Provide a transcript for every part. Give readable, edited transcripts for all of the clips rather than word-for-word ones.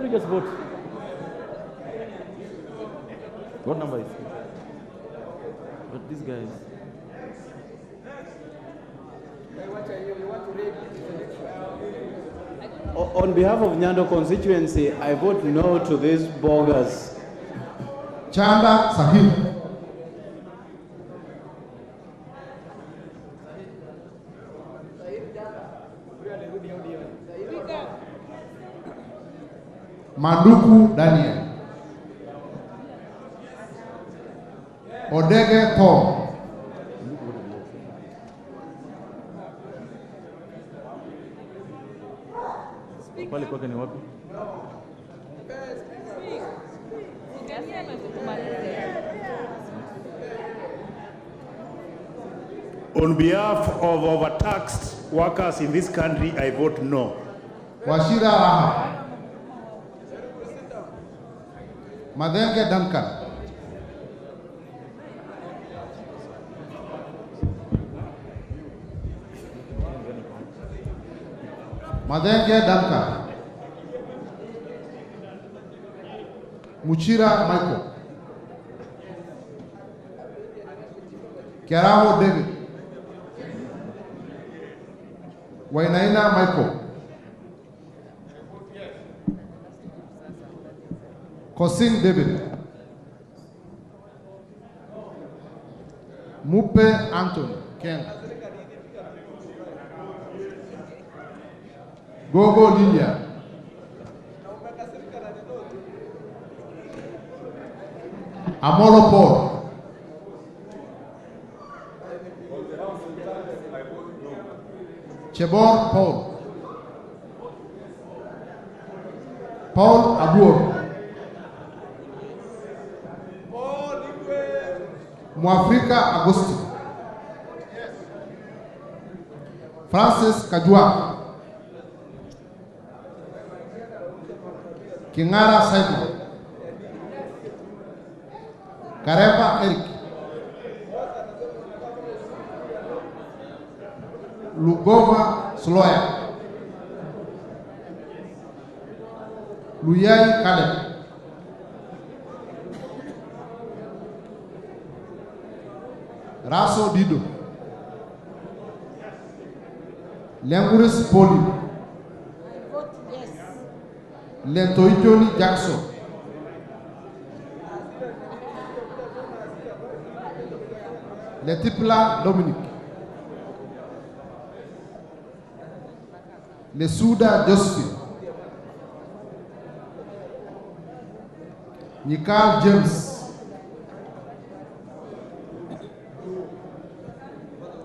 you just vote? What number is it? But these guys. On behalf of Nyando constituency, I vote no to these bogus. Chanda Sahib. Manduku Daniel. Odege Tom. Pale kwake ni wapi? On behalf of overtaxed workers in this country, I vote no. Washira Raha. Madenge Duncan. Madenge Duncan. Muchira Michael. Keramo David. Wainaina Michael. Kosing David. Mupe Anton Ken. Gogo Lilia. Amolo Paul. Chebor Paul. Paul Abuor. Mwafrika Agosti. Francis Kajua. Kingara Simon. Kareba Eric. Lugova Sloya. Luyai Kaleb. Raso Dido. Lenguris Poli. Lentoitoni Jackson. Letipla Dominic. Lesuda Josephine. Nikal James.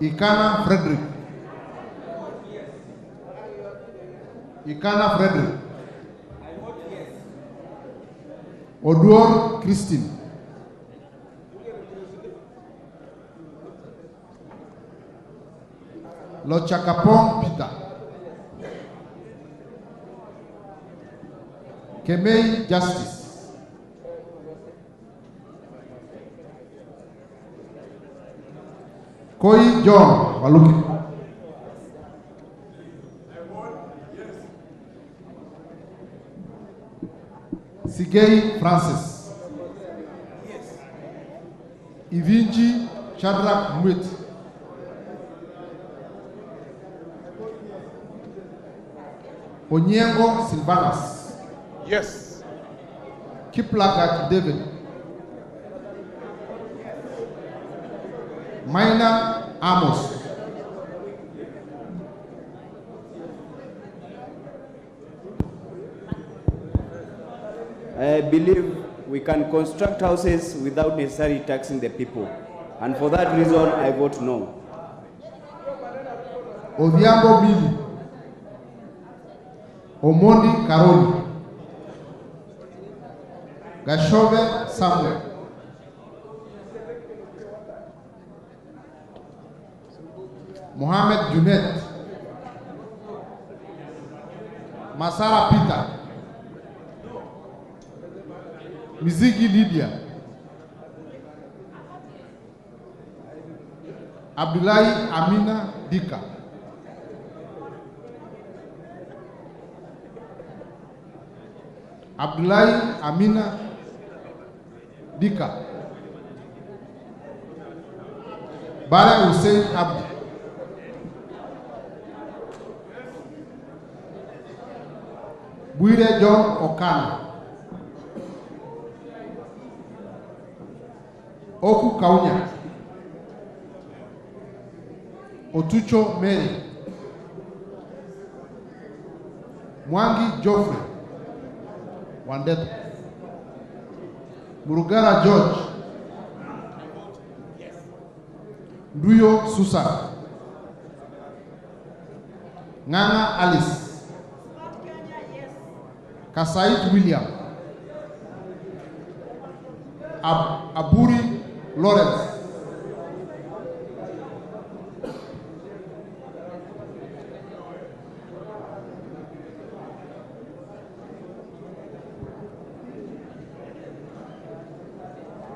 Ikana Frederick. Ikana Frederick. Oduor Christine. Lochakapong Peter. Kemei Justice. Koi John Waluki. Sigei Francis. Ivinji Shadrach Mwit. Onyengo Silvanus. Yes. Kiplagat David. Maina Amos. I believe we can construct houses without necessarily taxing the people. And for that reason, I vote no. Odhiambo Billy. Omondi Karoli. Gashove Samuel. Mohammed Junet. Masara Peter. Mizigi Lydia. Abdullahi Amina Dika. Abdullahi Amina Dika, Bara Hussein Abdi, Buire John Okana, Oku Kaunya, Otucho Mary, Mwangi Geoffrey Wandeto, Murugara George, Nduyo Susan, Nganga Alice, Kasait William, Aburi Lawrence,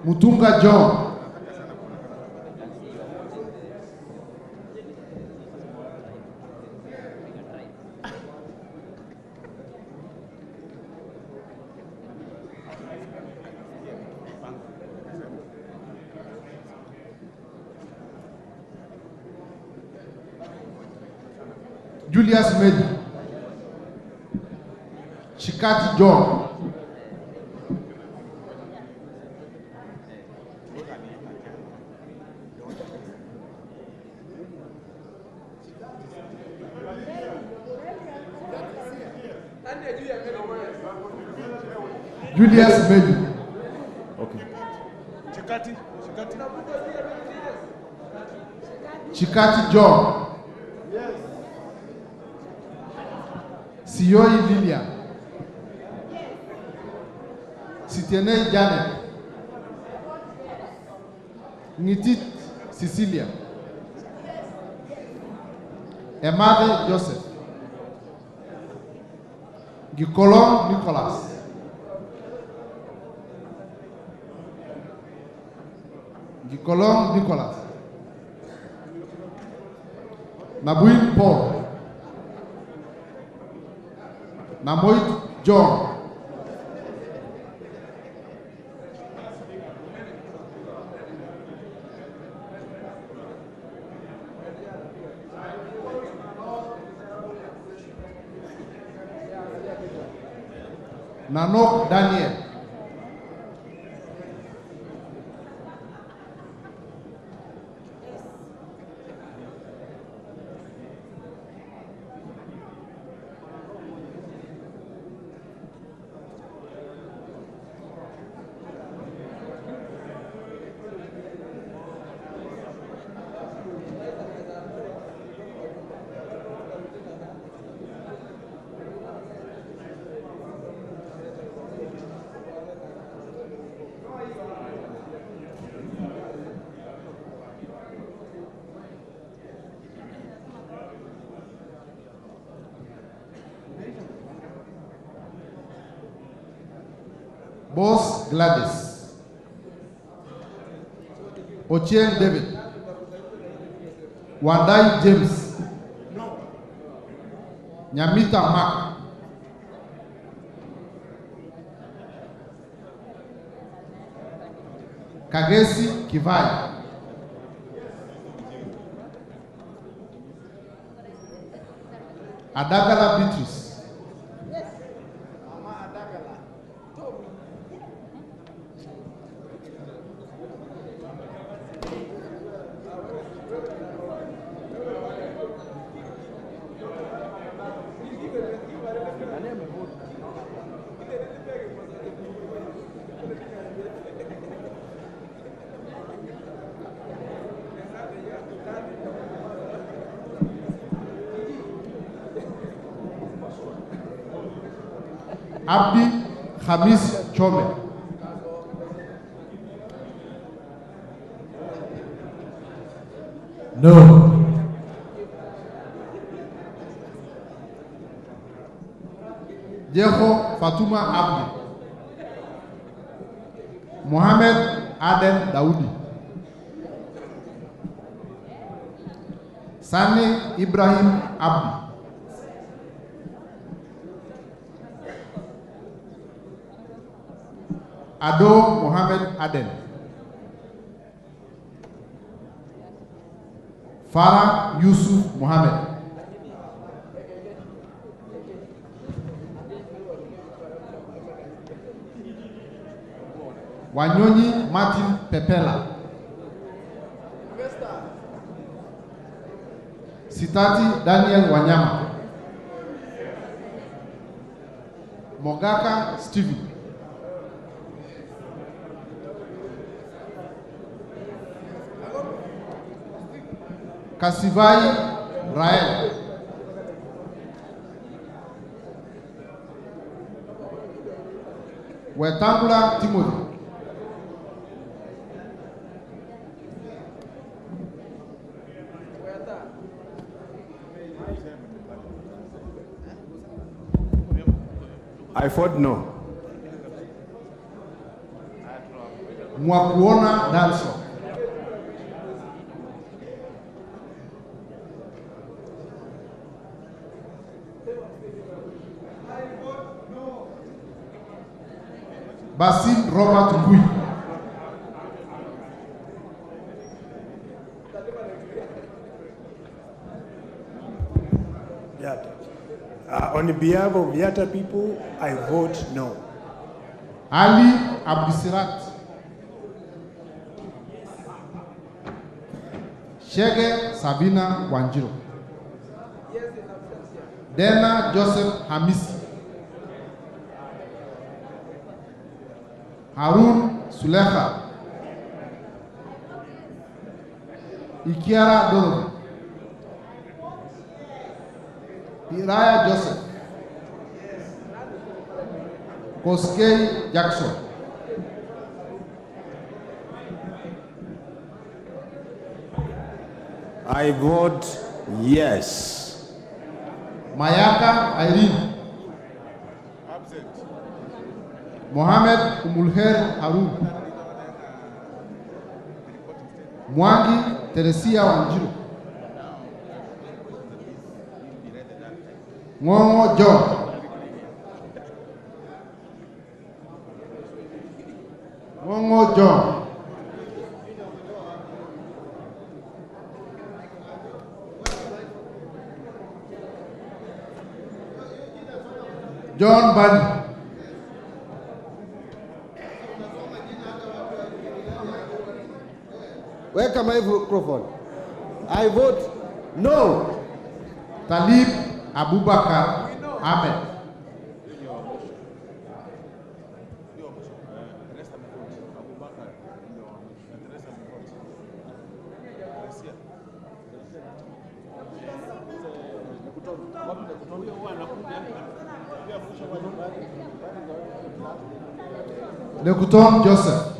Mutunga John, Julius Medi, Shikati John, Julius Medi, Okay. Shikati John, Siyoi Lilian, Sitienei Janet, Ngitit Cecilia, Emade Joseph, Gikolong Nicholas, Gikolong Nicholas, Nabuin Paul, Namoit John, Nanok Daniel, Boss Gladys, Ochieng David, Wandai James, Nyamita Mark, Kagesi Kivai, Adagala Beatrice, Abdi Khamis Chome, No. Jeho Fatuma Abdi, Mohamed Aden Daudi, Sani Ibrahim Abdi, Ado Mohammed Aden. Farah Yusuf Mohammed. Wanyonyi Martin Pepela. Sitati Daniel Wanyama. Mogaka Stephen. Kasivai Rael. Wetangula Timothy. I vote no. Mwakuona Danso. Basil Robert Gui. Yata. On behalf of Yata people, I vote no. Ali Abdisirat. Shege Sabina Wanjiro. Dena Joseph Hamisi. Harun Suleha. Ikiara Donovan. Iraya Joseph. Koskei Jackson. I vote yes. Mayaka Irene. Mohamed Umulher Harun. Mwangi Teresia Wanjiro. Ngongo John. Ngongo John. John Bani. Weka microphone. I vote no. Talib Abubakar Ahmed. Lekuton Joseph.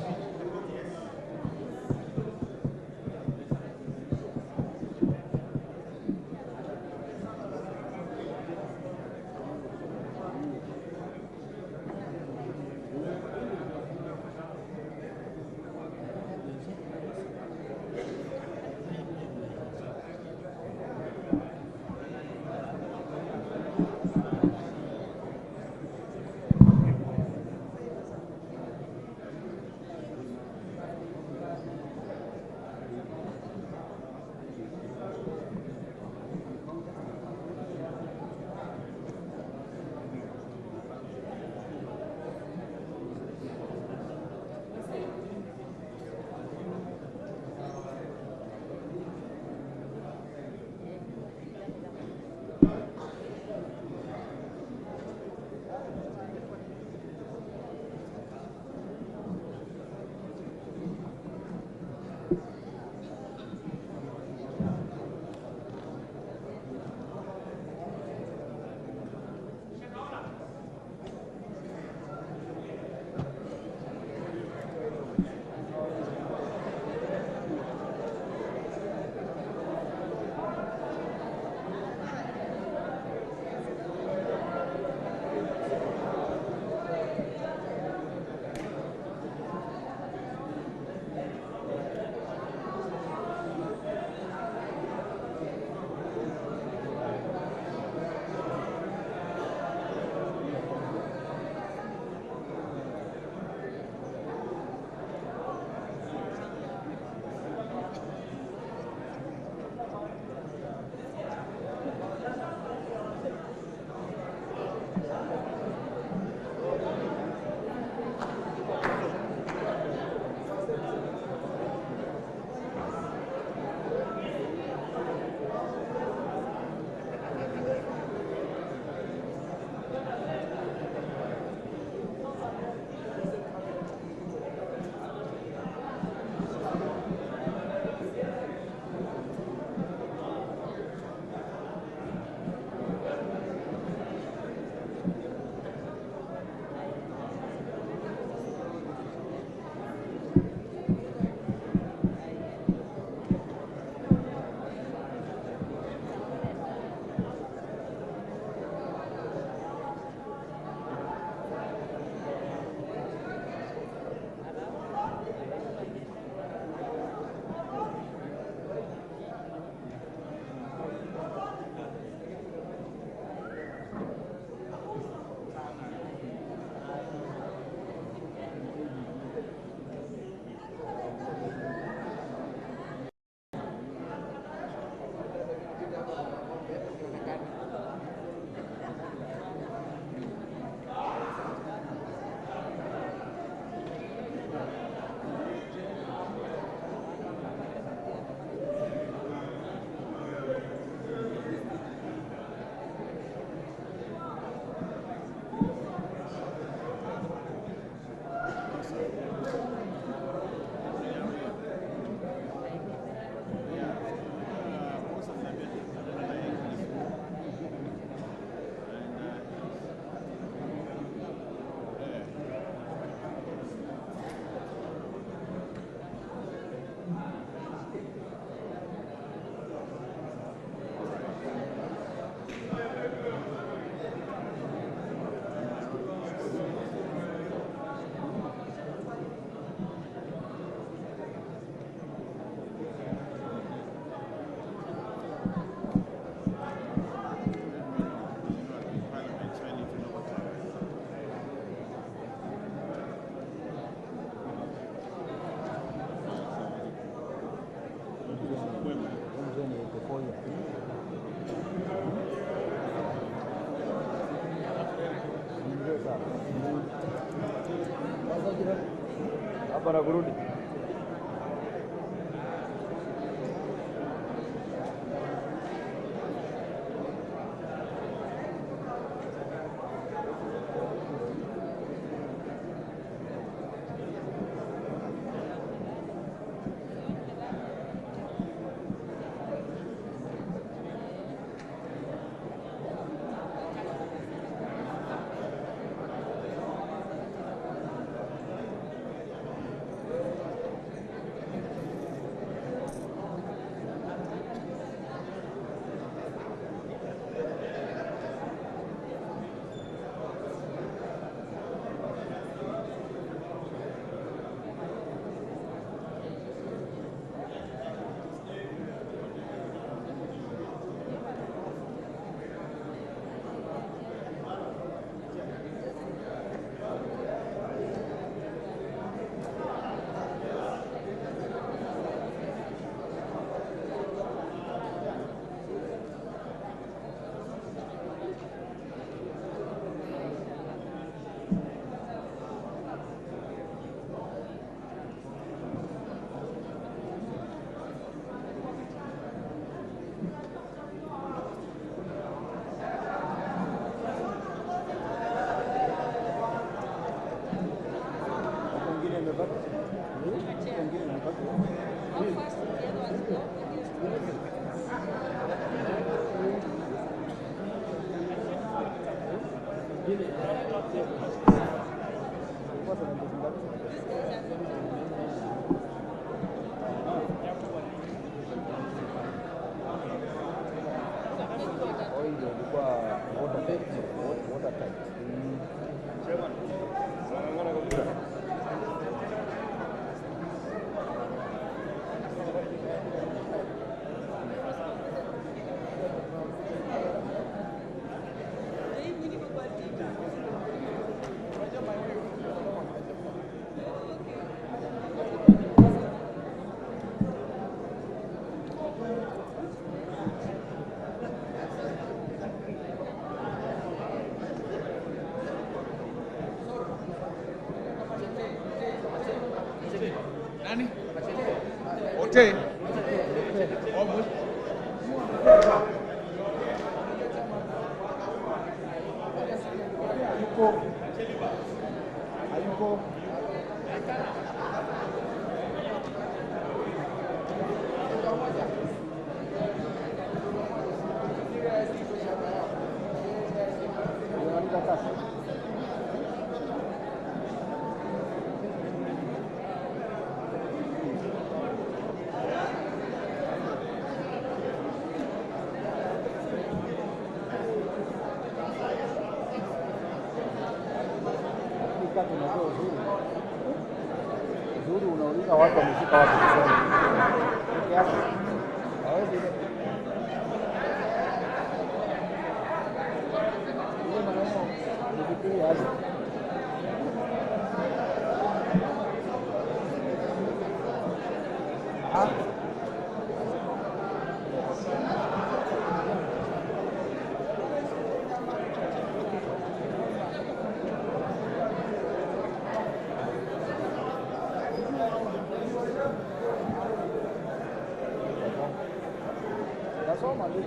para kurudi. Uzuri unauliza watu wameshika wapi kusema. Peke yake. Hawezi ile. Ile maneno nifikiri aje. Nasoma ndio.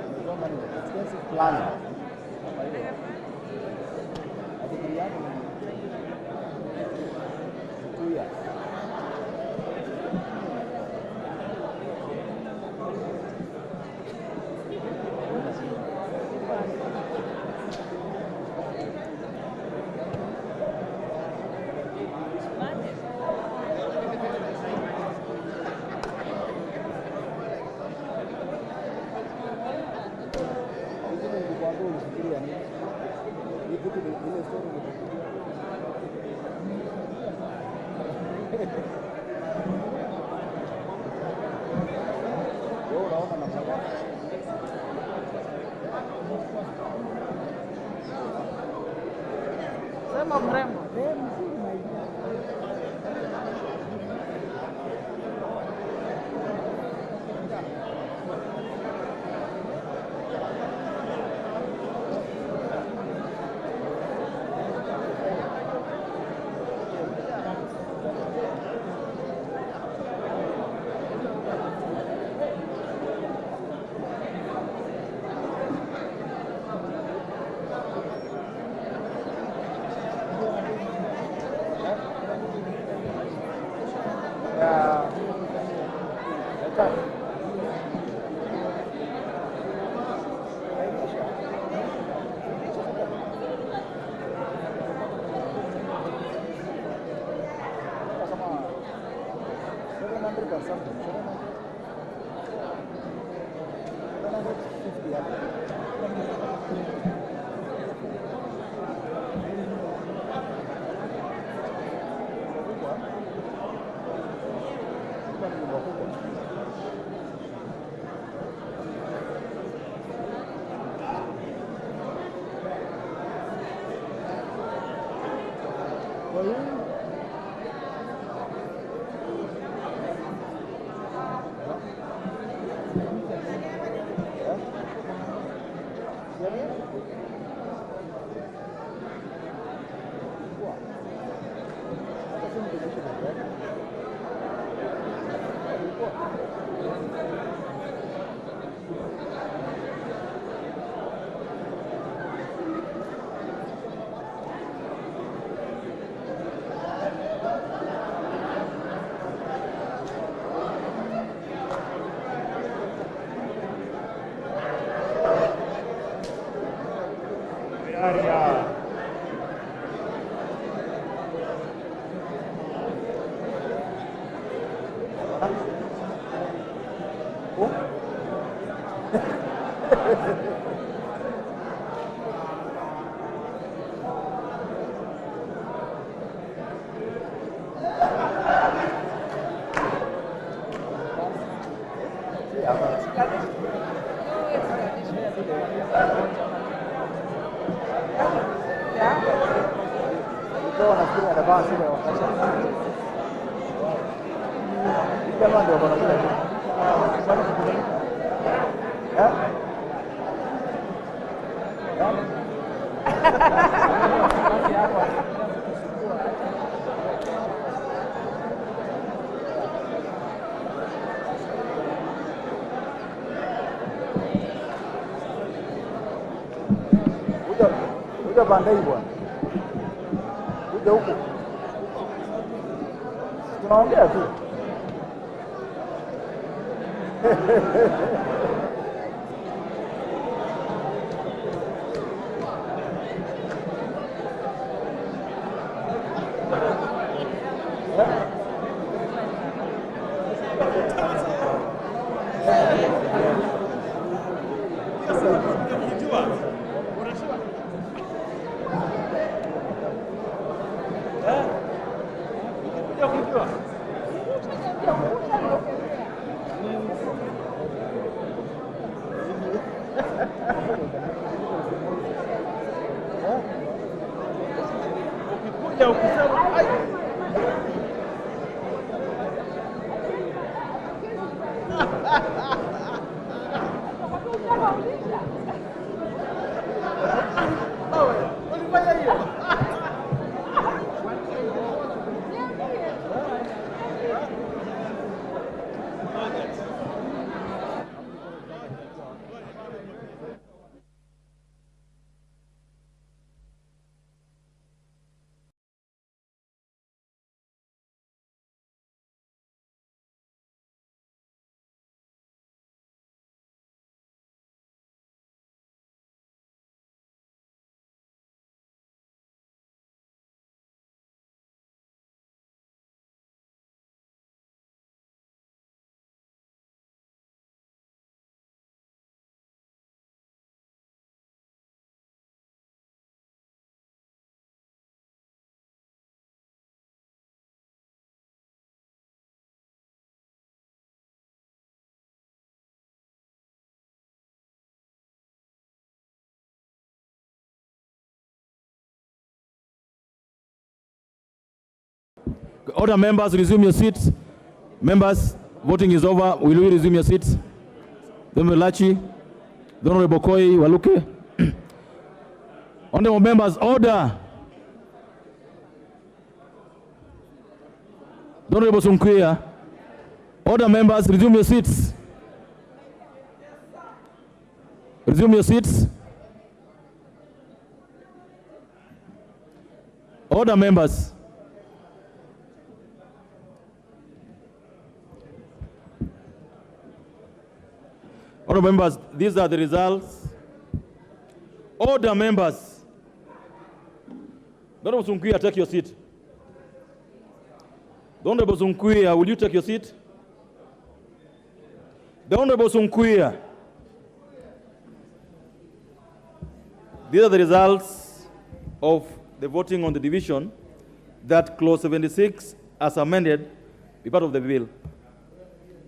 Expensive planner. Degree yako ni 2 years. Wewe unaona namna gani? Sema mrembo. Kwa nafikiri anavaa shule wakati. Jamaa ndio wanakuja. Uja bandai bwana. Uja huku. Tunaongea tu. Ukikuja ukisema Order, members, resume your seats. Members, voting is over. Will you resume your seats? The Honorable Lachi, the Honorable Koi, Waluke. Honorable members, order. The Honorable Sunkuya. Order, members, resume your seats. Resume your seats. Order, members. Order, members, these are the results. Order, members. The Honorable Sunkuya, take your seat. The Honorable Sunkuya, will you take your seat? The Honorable Sunkuya. These are the results of the voting on the division that clause 76 as amended be part of the bill.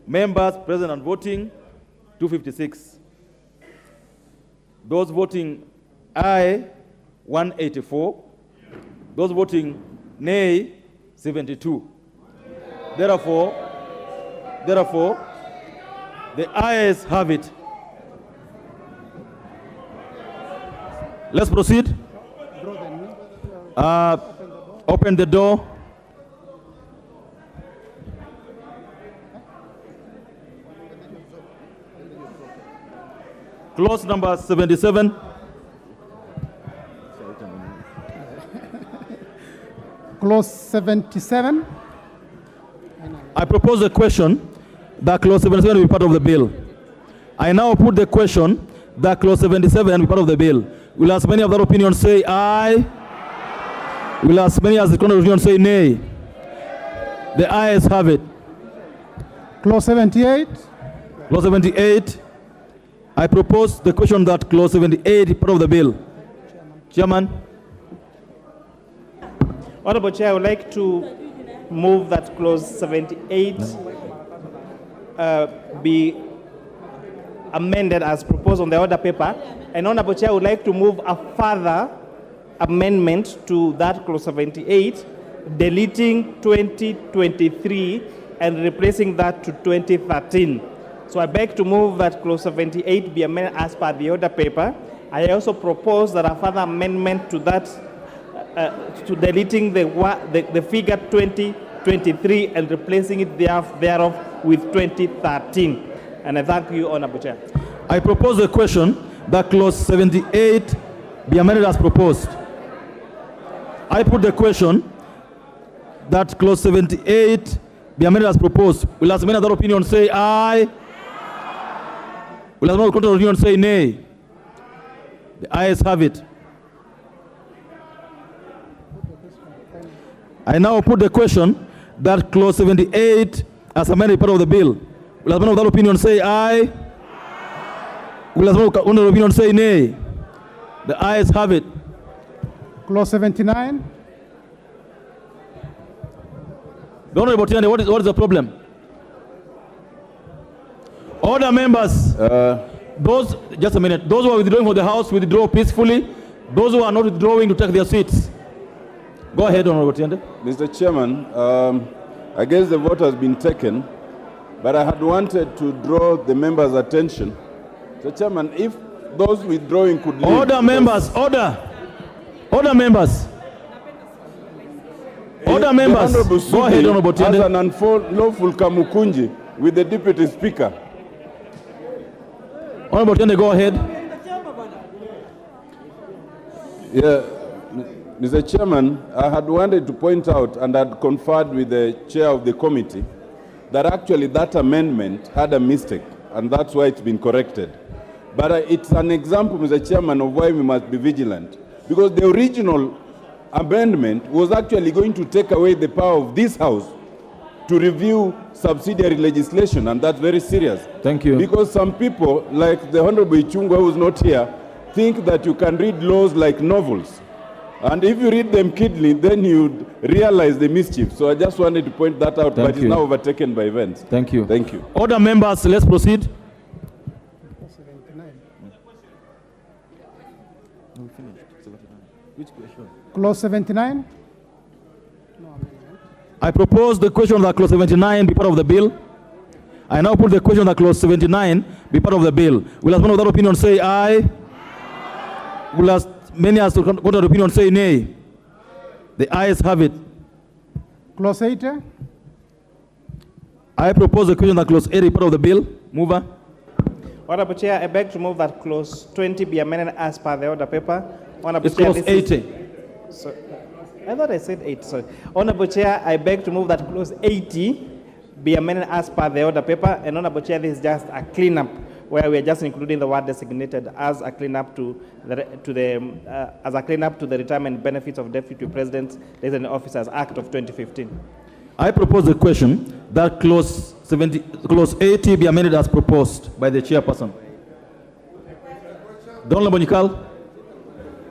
Members present and voting 256. Those voting aye 184. Those voting nay 72. Therefore, the ayes have it. Let's proceed. Open the door. Clause number 77. Clause 77. I propose a question that clause 77 will be part of the bill. I now put the question that clause 77 will be part of the bill. Will as many of that opinion say aye? Will as many as the contrary opinion say nay? The ayes have it. Clause 78. Clause 78. I propose the question that clause 78 is part of the bill. Chairman. Honorable Chair, I would like to move that clause 78 be amended as proposed on the order paper. And Honorable Chair, I would like to move a further amendment to that clause 78, deleting 2023 and replacing that to 2013. So I beg to move that clause 78 be amended as per the order paper. I also propose that a further amendment to that, to deleting the figure 2023 and replacing it thereof with 2013. And I thank you, Honorable Chair. I propose a question that clause 78 be amended as proposed. I put the question that clause 78 be amended as proposed. Will as many other opinion say aye? Will as many contrary opinion say nay? The ayes have it. I now put the question that clause 78 as amended part of the bill. Will as many of that opinion say aye? Will as many contrary opinion say nay? The ayes have it. Clause 79. The Honorable Tiende, what is the problem? Order, members. Just a minute. Those who are withdrawing from the house, withdraw peacefully. Those who are not withdrawing, to take their seats. Go ahead, Honorable Tiende. Mr. Chairman, I guess the vote has been taken, but I had wanted to draw the members' attention. Mr. Chairman, if those withdrawing could leave. Order, members. Order. Order, members. Order, members. Go ahead, Honorable Tiende. Has an unlawful kamukunji with the Deputy Speaker. Honorable Tiende, go ahead. Yeah, Mr. Chairman, I had wanted to point out and had conferred with the chair of the committee that actually that amendment had a mistake, and that's why it's been corrected. But it's an example, Mr. Chairman, of why we must be vigilant. Because the original amendment was actually going to take away the power of this House to review subsidiary legislation, and that's very serious. Thank you. Because some people, like the Honorable Ichungwa, who's not here, think that you can read laws like novels. And if you read them keenly, then you'd realize the mischief. So I just wanted to point that out, but it's now overtaken by events. Thank you. Thank you. Order, members, let's proceed. Clause 79. I propose the question that clause 79 be part of the bill. I now put the question that clause 79 be part of the bill. Will as one of that opinion say aye? Will as many as contrary opinion say nay? The ayes have it. Clause 80. I propose the question that clause 80 be part of the bill. Mover. Honorable Chair, I beg to move that clause 20 be amended as per the order paper. Honorable It's Chair, clause this is- 80. So, I thought I said 8, sorry. Honorable Chair, I beg to move that clause 80 be amended as per the order paper. And Honorable Chair, this is just a cleanup where we are just including the word designated as a cleanup to the retirement benefits of deputy presidents, liaison officers Act of 2015. I propose the question that clause 80 be amended as proposed by the chairperson. Don Labonyikal.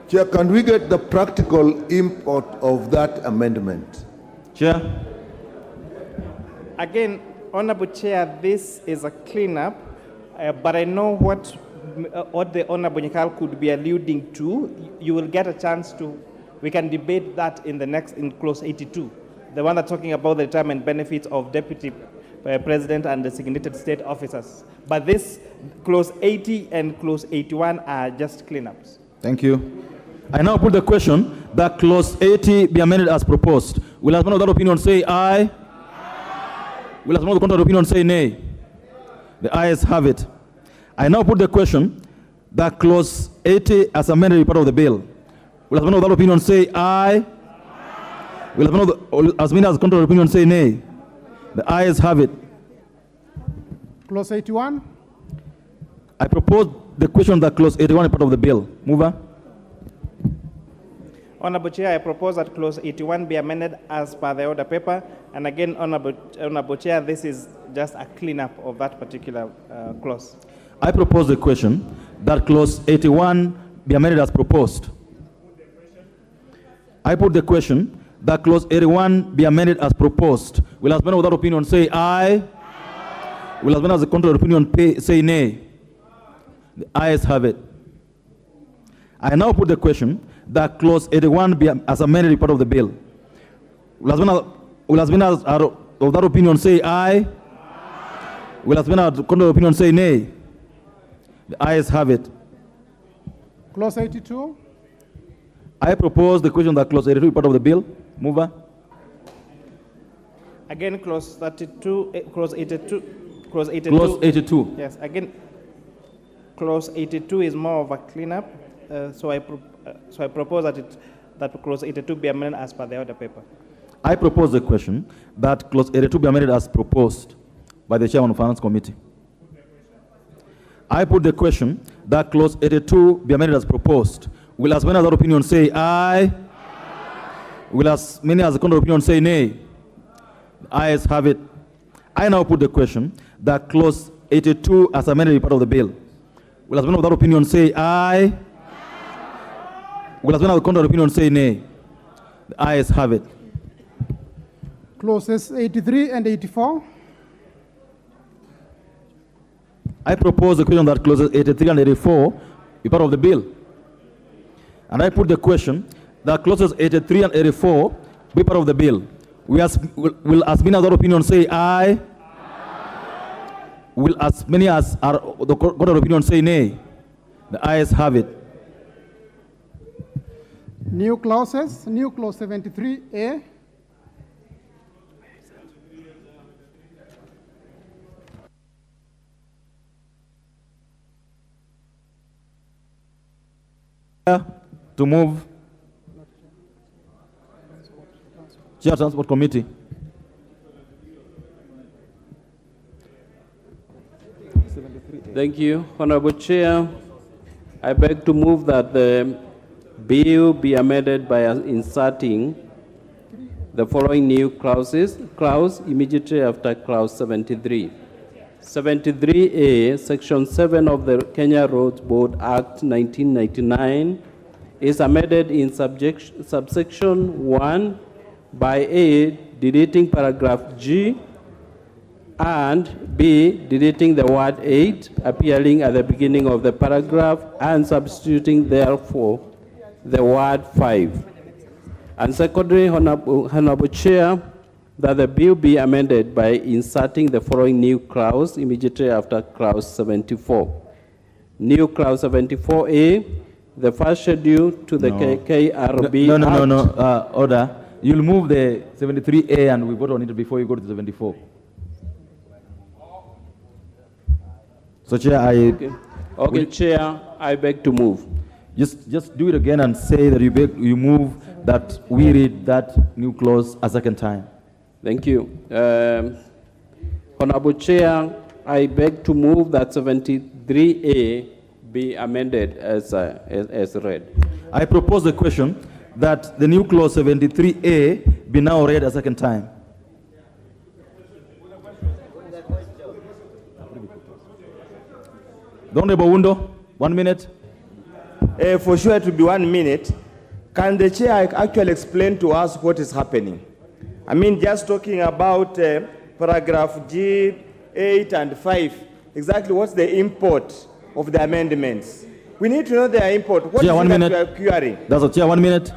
Chair, can we get the practical import of that amendment? Chair. Again, Honorable Chair, this is a cleanup, but I know what the Honorable Nyikal could be alluding to. You will get a chance to, we can debate that in clause 82, the one that's talking about the retirement benefits of deputy president and designated state officers. But this clause 80 and clause 81 are just cleanups. Thank you. I now put the question that clause 80 be amended as proposed. Will as one of that opinion say aye? Will as one of the contrary opinion say nay? The ayes have it. I now put the question that clause 80 as amended be part of the bill. Will as one of that opinion say aye? Will as one of as many as contrary opinion say nay? The ayes have it. Clause 81. I propose the question that clause 81 is part of the bill. Mover. Honorable Chair, I propose that clause 81 be amended as per the order paper. And again, Honorable Chair, this is just a cleanup of that particular clause. I propose the question that clause 81 be amended as proposed. I put the question that clause 81 be amended as proposed. Will as many without opinion say aye? Will as many as the contrary opinion say nay? The ayes have it. I now put the question that clause 81 be as amended be part of the bill. Will as many as are of that opinion say aye? Will as many as the contrary opinion say nay? The ayes have it. Clause 82. I propose the question that clause 82 be part of the bill. Mover. Again, clause 32, clause 82. Clause 82. Clause 82. Yes, again, clause 82 is more of a cleanup. So I propose that clause 82 be amended as per the order paper. I propose the question that clause 82 be amended as proposed by the chairman of Finance Committee. I put the question that clause 82 be amended as proposed. Will as many as that opinion say aye? Will as many as the contrary opinion say nay? The ayes have it. I now put the question that clause 82 as amended be part of the bill. Will as many of that opinion say aye? Will as many of the contrary opinion say nay? The ayes have it. Clauses 83 and 84. I propose the question that clauses 83 and 84 be part of the bill. And I put the question that clauses 83 and 84 be part of the bill. Will as many as that opinion say aye? Will as many as are the contrary opinion say nay? The ayes have it. New clauses. New clause 73A. To move. Chair Transport Committee. Thank you, Honorable Chair. I beg to move that the bill be amended by inserting the following new clause immediately after clause 73. 73A, Section 7 of the Kenya Roads Board Act 1999 is amended in subsection 1 by A, deleting paragraph G, and B, deleting the word 8 appearing at the beginning of the paragraph and substituting therefore the word 5. And secondly, Honorable Chair, that the bill be amended by inserting the following new clause immediately after clause 74. New clause 74A, the first schedule to the KRB Act. Order. You'll move the 73A and we vote on it before you go to the 74. So, Chair, Okay, Chair, I beg to move. Just do it again and say that you move that we read that new clause a second time. Thank you. Honorable Chair, I beg to move that 73A be amended as read. I propose the question that the new clause 73A be now read a second time. Honorable Wundo, 1 minute. For sure it will be 1 minute. Can the chair actually explain to us what is happening? I mean, just talking about paragraph G, 8 and 5, exactly what's the import of the amendments? We need to know their import. What Chair, is 1 it minute. that we are querying? That's a Chair, 1 minute.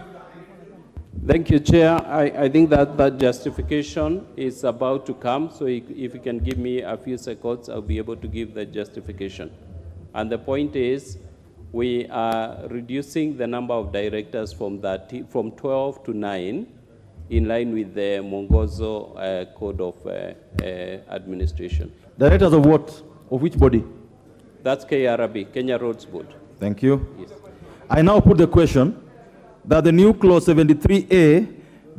Thank you, Chair. I think that justification is about to come, so if you can give me a few seconds, I'll be able to give the justification. And the point is, we are reducing the number of directors from 12 to 9, in line with the Mwongozo Code of Administration. Directors of what? Of which body? That's KRB, Kenya Roads Board. Thank you. Yes. I now put the question that the new clause 73A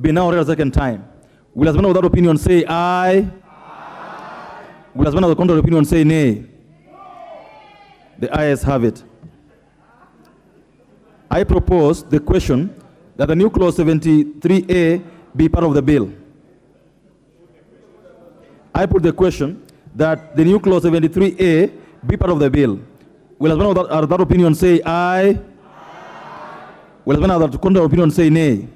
be now read a second time. Will as one of that opinion say aye? Will as one of the contrary opinion say nay? The ayes have it. I propose the question that the new clause 73A be part of the bill. I put the question that the new clause 73A be part of the bill. Will as one of that opinion say aye? Will as one of that contrary opinion say nay?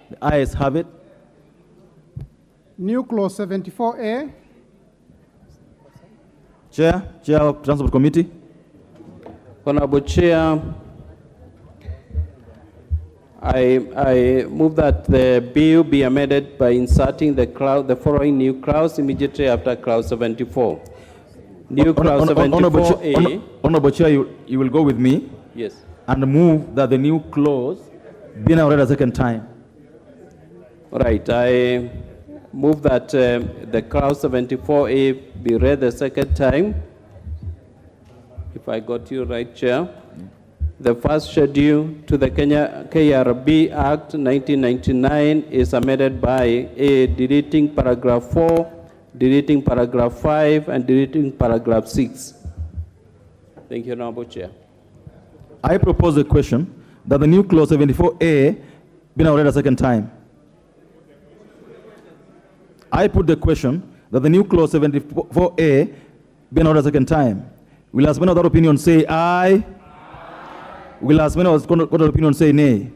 The ayes have it. New clause 74A. Chair of Transport Committee. Honorable Chair, I move that the bill be amended by inserting the following new clause immediately after clause 74. New clause 74A. Honorable Chair, you will go with me. Yes. And move that the new clause be now read a second time. All right. I move that the clause 74A be read the second time. If I got you right, Chair. The first schedule to the KRB Act 1999 is amended by A, deleting paragraph 4, deleting paragraph 5, and deleting paragraph 6. Thank you, Honorable Chair. I propose the question that the new clause 74A be now read a second time. I put the question that the new clause 74A be now read a second time. Will as many of that opinion say aye? Will as many of the opinion say nay?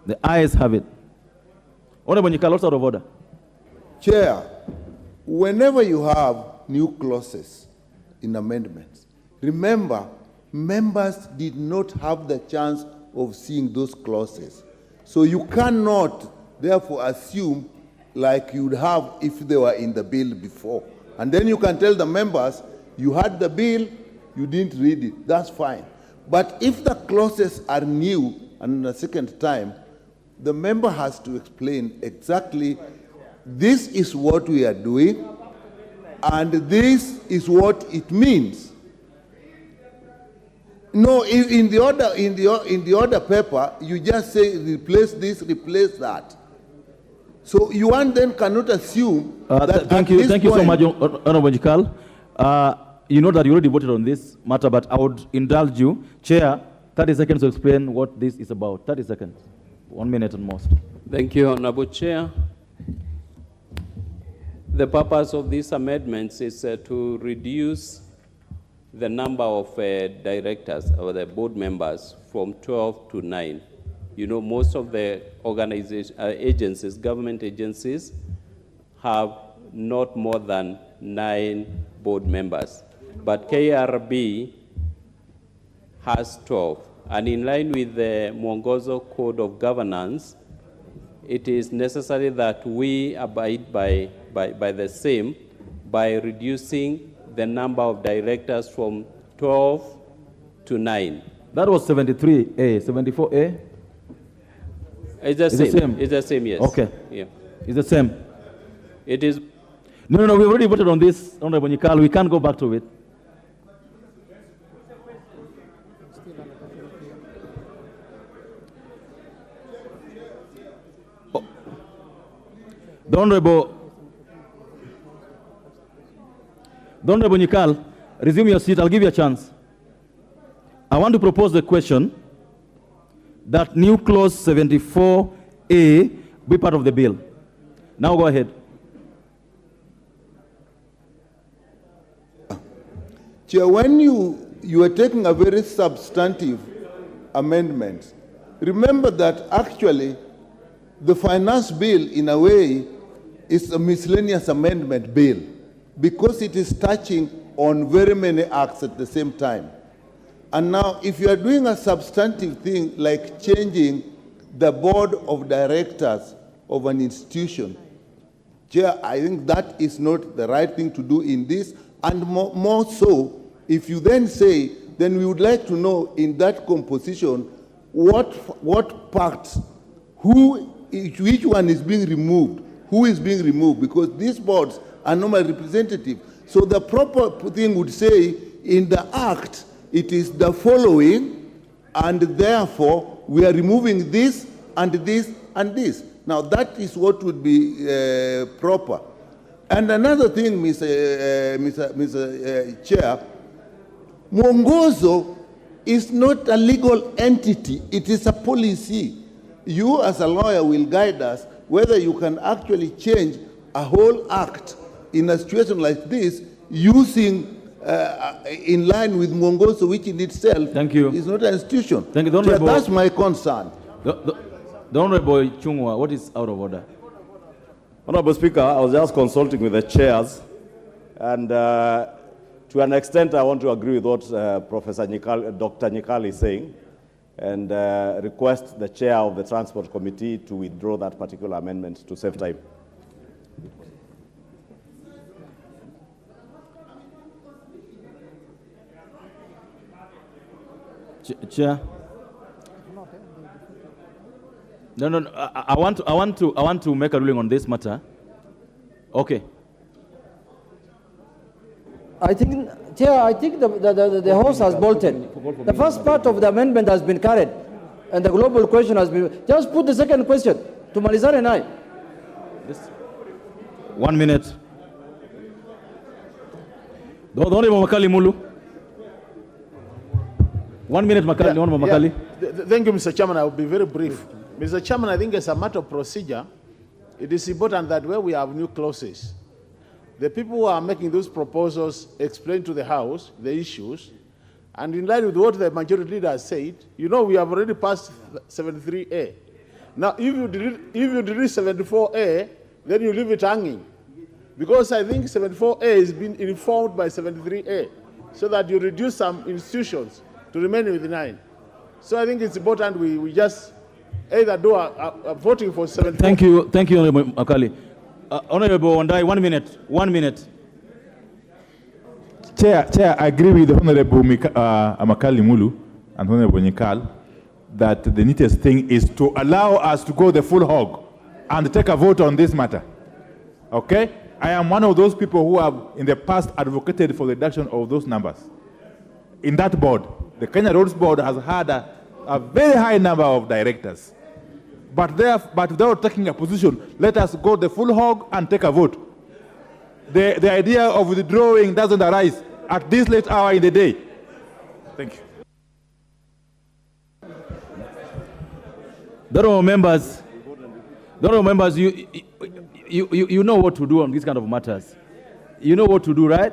The ayes have it. Honorable Nyikal, what's out of order? Chair, whenever you have new clauses in amendments, remember, members did not have the chance of seeing those clauses. So you cannot, therefore, assume like you would have if they were in the bill before. And then you can tell the members, you had the bill, you didn't read it. That's fine. But if the clauses are new and the second time, the member has to explain exactly, this is what we are doing, and this is what it means. No, in the order paper, you just say replace this, replace that. So you then cannot assume that. Thank you so much, Honorable Nyikal. You know that you already voted on this matter, but I would indulge you. Chair, 30 seconds to explain what this is about. 30 seconds. 1 minute at most. Thank you, Honorable Chair. The purpose of these amendments is to reduce the number of directors or the board members from 12 to 9. You know, most of the agencies, government agencies, have not more than 9 board members. But KRB has 12. And in line with the Mwongozo Code of Governance, it is necessary that we abide by the same by reducing the number of directors from 12 to 9. That was 73A. 74A? It's the same. It's the same, yes. Okay. Yeah. It's the same. It is. No, we've already voted on this, Honorable Nyikal. We can't go back to it. Oh. The Honorable Nyikal, resume your seat. I'll give you a chance. I want to propose the question that new clause 74A be part of the bill. Now go ahead. Chair, when you are taking a very substantive amendment, remember that actually the finance bill in a way is a miscellaneous amendment bill because it is touching on very many acts at the same time. And now, if you are doing a substantive thing like changing the board of directors of an institution, Chair, I think that is not the right thing to do in this. And more so, if you then say, then we would like to know in that composition what parts, which one is being removed, who is being removed, because these boards are normally representative. So the proper thing would say in the act, it is the following, and therefore we are removing this and this and this. Now that is what would be proper. And another thing, Mr. Chair, Mwongozo is not a legal entity, it is a policy. You as a lawyer will guide us whether you can actually change a whole act in a situation like this using in line with Mwongozo, which in itself is not an institution. Thank you. So that's my concern. The Honorable Chungwa, what is out of order? Honorable Speaker, I was just consulting with the chairs, and to an extent I want to agree with what Professor Nyikal, Dr. Nyikal is saying, and request the chair of the Transport Committee to withdraw that particular amendment to save time. Chair. No. I want to make a ruling on this matter. Okay. I think, Chair, the horse has bolted. The first part of the amendment has been carried, and the global question has been. Just put the second question to Malizar and I. 1 minute. The Honorable Makali Mulu. 1 minute, Makali. Honorable Makali. Thank you, Mr. Chairman. I will be very brief. Mr. Chairman, I think as a matter of procedure, it is important that where we have new clauses, the people who are making those proposals explain to the House the issues, and in line with what the majority leader has said, you know we have already passed 73A. Now, if you delete 74A, then you leave it hanging. Because I think 74A is being informed by 73A, so that you reduce some institutions to remain with 9. So I think it's important we just either do a voting for 74. Thank you, Honorable Makali. Honorable Wandai, 1 minute. 1 minute. Chair, I agree with Honorable Makali Mulu and Honorable Nyikal that the neatest thing is to allow us to go the full hog and take a vote on this matter. Okay? I am one of those people who have in the past advocated for the reduction of those numbers. In that board, the Kenya Roads Board has had a very high number of directors. But without taking a position, let us go the full hog and take a vote. The idea of withdrawing doesn't arise at this late hour in the day. Thank you. The honorable members, you know what to do on these kind of matters. You know what to do, right?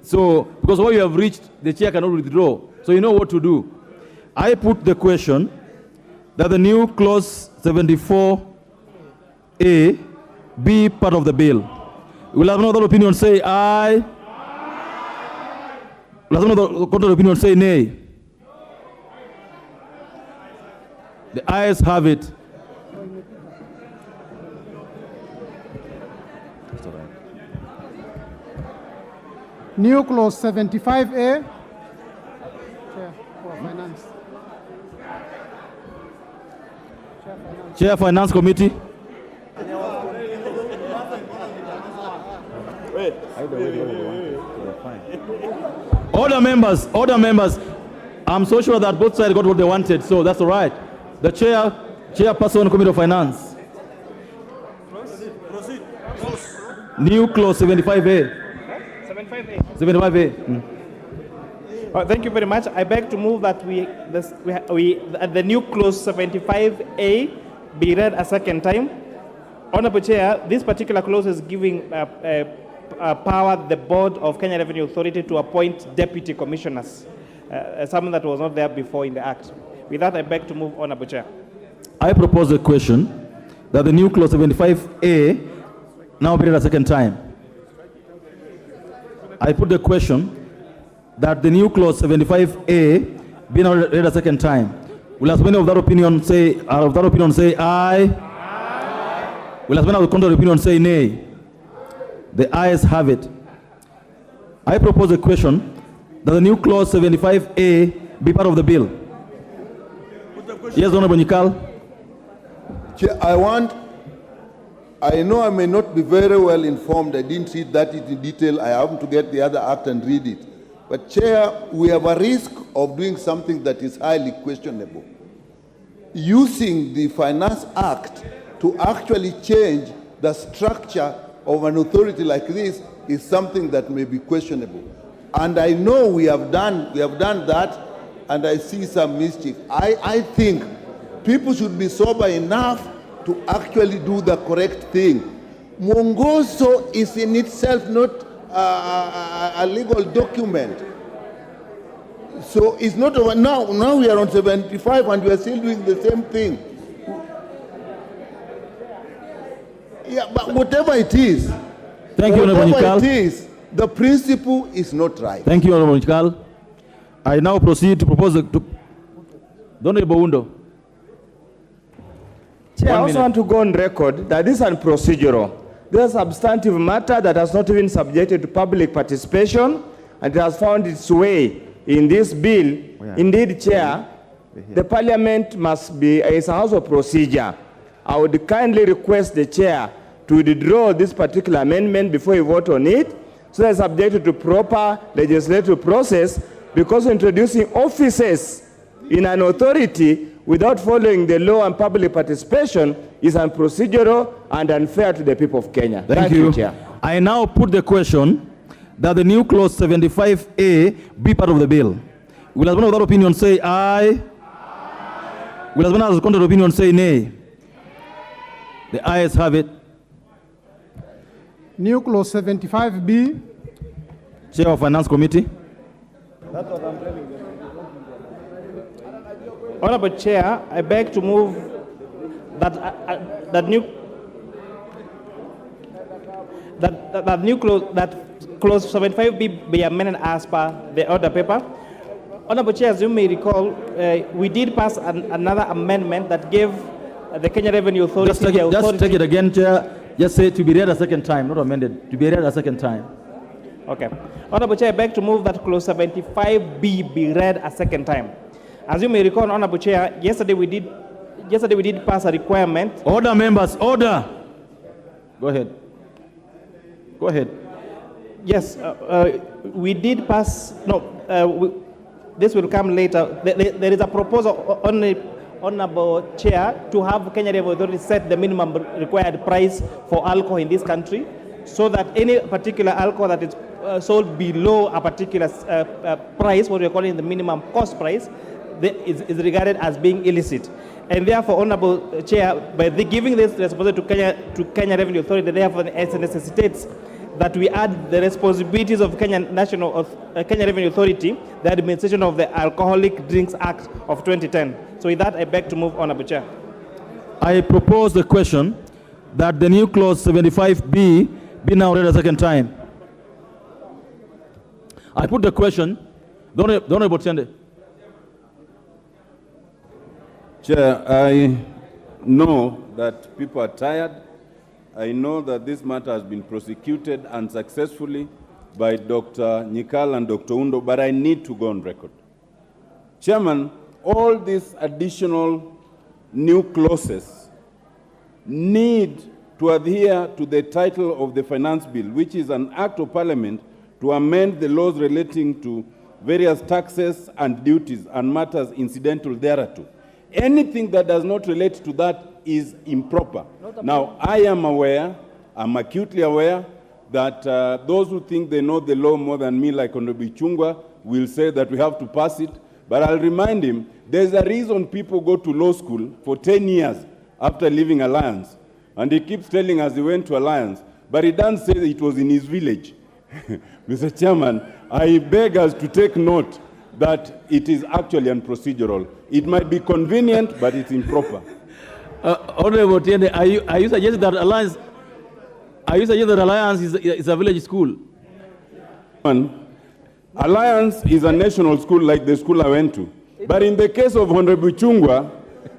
So, because what you have reached, the chair cannot withdraw. So you know what to do. I put the question that the new clause 74A be part of the bill. Will have another opinion say aye? Will have another opinion say nay? The ayes have it. all right. New clause 75A. Chair for Finance. Chair Finance Committee. Order members. I'm so sure that both sides got what they wanted, so that's all right. The chairperson, Committee of Finance. Proceed. New clause 75A. 75A. Thank you very much. I beg to move that the new clause 75A be read a second time. Honorable Chair, this particular clause is giving power the board of Kenya Revenue Authority to appoint deputy commissioners, something that was not there before in the Act. With that, I beg to move, Honorable Chair. I propose a question that the new clause 75A now be read a second time. I put the question that the new clause 75A be now read a second time. Will as many of that opinion say aye? Will as many of the contrary opinion say nay? The ayes have it. I propose a question that the new clause 75A be part of the bill. Yes, Honorable Nikal. Chair, I know I may not be very well informed. I didn't read that in detail. I have to get the other act and read it. But Chair, we have a risk of doing something that is highly questionable. Using the Finance Act to actually change the structure of an authority like this is something that may be questionable. And I know we have done that, and I see some mischief. I think people should be sober enough to actually do the correct thing. Mwongozo is in itself not a legal document. So it's not over now. Now we are on 75 and we are still doing the same thing. Yeah, but whatever it is, thank you, Honorable Nikal. It is, the principle is not right. Thank you, Honorable Nikal. I now proceed to propose Honorable Undo. Chair, I also want to go on record that this is procedural. This is a substantive matter that has not been subjected to public participation, and it has found its way in this bill. Indeed, Chair, the Parliament must be a house of procedure. I would kindly request the Chair to withdraw this particular amendment before you vote on it, so that it's subjected to proper legislative process, because introducing offices in an authority without following the law and public participation is unprocedural and unfair to the people of Kenya. Thank you, Chair. I now put the question that the new clause 75A be part of the bill. Will as one of that opinion say aye? Will as one of the contrary opinion say nay? The ayes have it. New clause 75B. Chair of Finance Committee. That's what I'm telling you. Honorable Chair, I beg to move that clause 75B be amended as per the order paper. Honorable Chair, as you may recall, we did pass another amendment that gave the Kenya Revenue Authority Just take it again, Chair. Just say to be read a second time, not amended. To be read a second time. Okay. Honorable Chair, I beg to move that clause 75B be read a second time. As you may recall, Honorable Chair, yesterday we did pass a requirement. Order, members, order. Go ahead. Go ahead. Yes, we did pass. No, this will come later. There is a proposal Honorable Chair, to have Kenya Revenue Authority set the minimum required price for alcohol in this country, so that any particular alcohol that is sold below a particular price, what we are calling the minimum cost price, is regarded as being illicit. And therefore, Honorable Chair, by giving this responsibility to Kenya Revenue Authority, therefore it necessitates that we add the responsibilities of Kenya Revenue Authority, the administration of the Alcoholic Drinks Act of 2010. So with that, I beg to move, Honorable Chair. I propose the question that the new clause 75B be now read a second time. I put the question. Don't Sende. Chair, I know that people are tired I know that this matter has been prosecuted unsuccessfully by Dr. Nyikal and Dr. Undo, but I need to go on record. Chairman, all these additional new clauses need to adhere to the title of the Finance Bill, which is an act of Parliament to amend the laws relating to various taxes and duties and matters incidental thereto. Anything that does not relate to that is improper. Now, I am aware, I'm acutely aware, that those who think they know the law more than me, like Honorable Chungwa, will say that we have to pass it. But I'll remind him, there's a reason people go to law school for 10 years after leaving Alliance. And he keeps telling us he went to Alliance, but he doesn't say that it was in his village. Mr. Chairman, I beg us to take note that it is actually unprocedural. It might be convenient, but it's improper. Honorable Tiende, are you suggesting that Alliance? Are you suggesting that Alliance is a village school? Alliance is a national school like the school I went to. But in the case of Honorable Chungwa,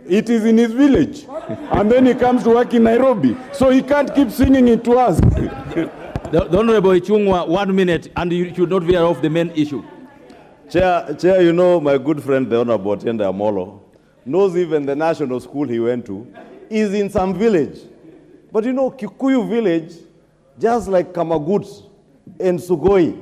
it is in his village. And then he comes to work in Nairobi. So he can't keep singing it to us. The Honorable Chungwa, 1 minute, and you should not veer off the main issue. Chair, you know, my good friend, the Honorable Tiende Amolo, knows even the national school he went to is in some village. But you know, Kikuyu village, just like Kamagut and Sugoi,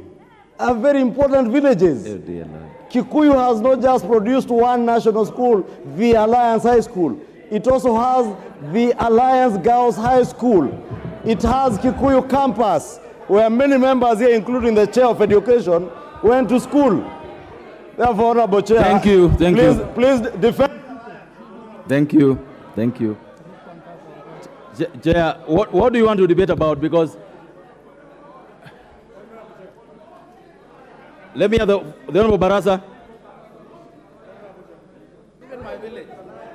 are very important villages. Oh dear Lord. Kikuyu has not just produced one national school, the Alliance High School. It also has the Alliance Girls High School. It has Kikuyu campus, where many members here, including the Chair of Education, went to school. Therefore, Honorable Chair, thank you. Please defend. Thank you. Chair, what do you want to debate about? Because let me have the Honorable Barasa.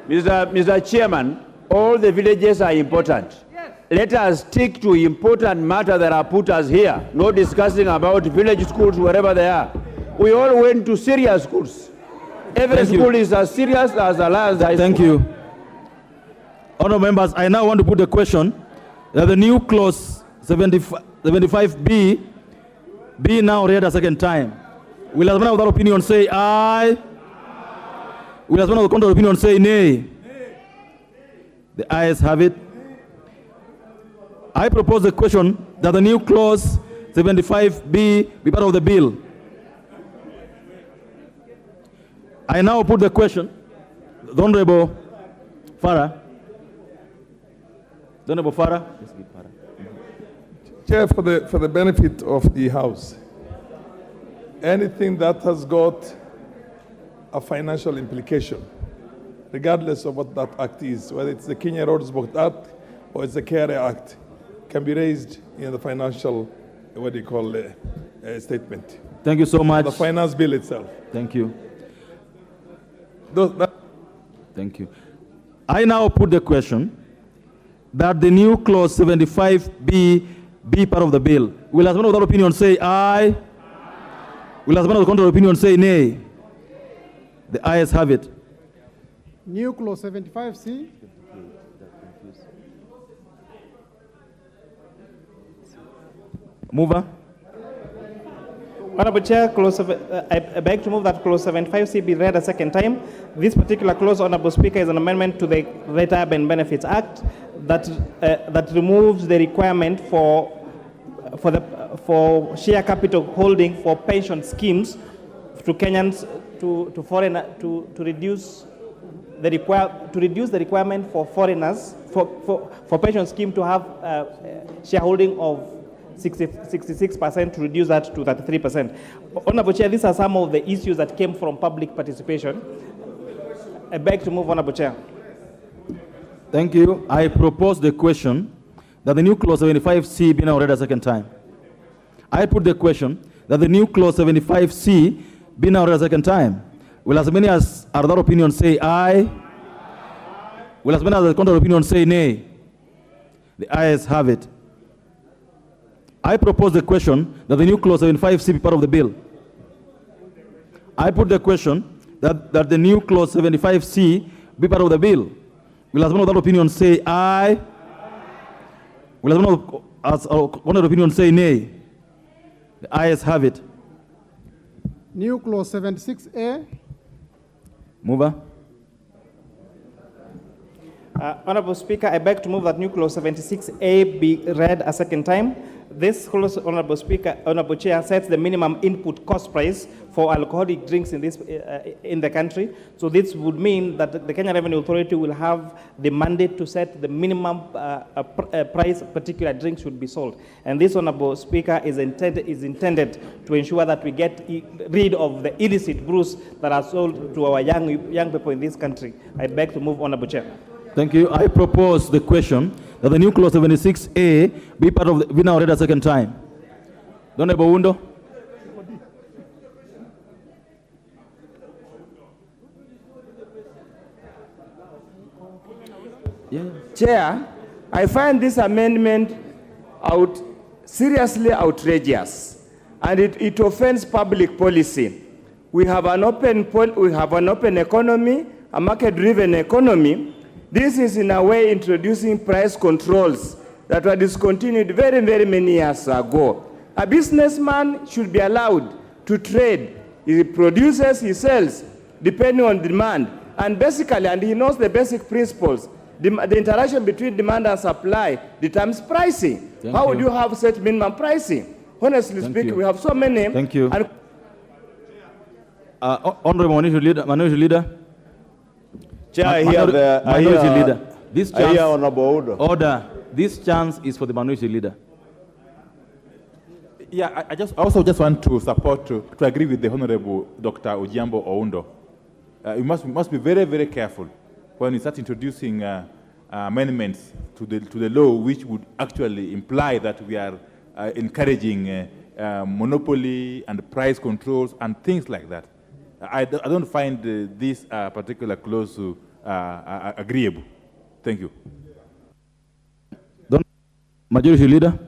Mr. Chairman, all the villages are important. Yes. Let us stick to important matters that are put us here, not discussing about village schools wherever they are. We all went to serious schools. Every school is as serious as Alliance High School. Thank you. Honourable members, I now want to put the question that the new clause 75B be now read a second time. Will as many of that opinion say aye? Will as many of the contrary opinion say nay? The ayes have it. I propose the question that the new clause 75B be part of the bill. I now put the question. The Honorable Farah. The Honorable Farah. Chair, for the benefit of the House, anything that has got a financial implication, regardless of what that act is, whether it's the Kenya Roads Board Act or it's the KRA Act, can be raised in the financial, statement. Thank you so much. The finance bill itself. Thank you. Thank you. I now put the question that the new clause 75B be part of the bill. Will as one of that opinion say aye? Will as one of the contrary opinion say nay? The ayes have it. New clause 75C. Mover. Honorable Chair, I beg to move that clause 75C be read a second time. This particular clause, Honorable Speaker, is an amendment to the Retirement Benefits Act that removes the requirement for share capital holding for pension schemes to Kenyans to foreign to reduce the requirement for foreigners for pension scheme to have shareholding of 66% to reduce that to 33%. Honorable Chair, these are some of the issues that came from public participation. I beg to move, Honorable Chair. Thank you. I propose the question that the new clause 75C be now read a second time. I put the question that the new clause 75C be now read a second time. Will as many as are that opinion say aye? Will as many as the contrary opinion say nay? The ayes have it. I propose the question that the new clause 75C be part of the bill. I put the question that the new clause 75C be part of the bill. Will as one of that opinion say aye? Will anyone as on the opinion say nay? The ayes have it. New clause 76A. Mover. Honorable Speaker, I beg to move that new clause 76A be read a second time. This clause, Honorable Speaker, Honorable Chair, sets the minimum input cost price for alcoholic drinks in the country. So this would mean that the Kenya Revenue Authority will have the mandate to set the minimum price particular drink should be sold. And this, Honorable Speaker, is intended to ensure that we get rid of the illicit brews that are sold to our young people in this country. I beg to move, Honorable Chair. Thank you. I propose the question that the new clause 76A be part of the, we now read a second time. Honorable Wundo. Chair, I find this amendment seriously outrageous, and it offends public policy. We have an open economy, a market-driven economy. This is in a way introducing price controls that were discontinued very, very many years ago. A businessman should be allowed to trade. He produces, he sells, depending on demand. And basically, and he knows the basic principles, the interaction between demand and supply determines pricing. How would you have set minimum pricing? Honestly speaking, we have so many. Thank you. Honorable Minority Leader. Chair, I hear the Minority Leader. This chance, I hear Honorable order. This chance is for the Minority Leader. Yeah, I also just want to support, to agree with the Honorable Dr. Ojiambo Oundo. You must be very, very careful when you start introducing amendments to the law, which would actually imply that we are encouraging monopoly and price controls and things like that. I don't find this particular clause agreeable. Thank you. Majority Leader.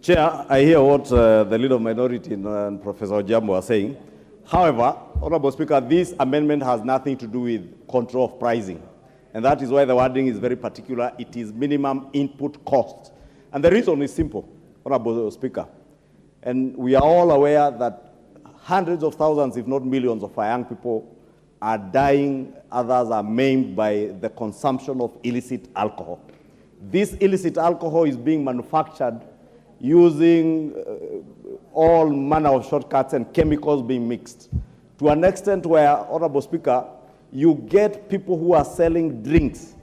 Chair, I hear what the Leader of Minority and Professor Ojiambo are saying. However, Honorable Speaker, this amendment has nothing to do with control of pricing. And that is why the wording is very particular. It is minimum input cost. And the reason is simple, Honorable Speaker. And we are all aware that hundreds of thousands, if not millions, of our young people are dying, others are maimed by the consumption of illicit alcohol. This illicit alcohol is being manufactured using all manner of shortcuts and chemicals being mixed to an extent where, Honorable Speaker, you get people who are selling drinks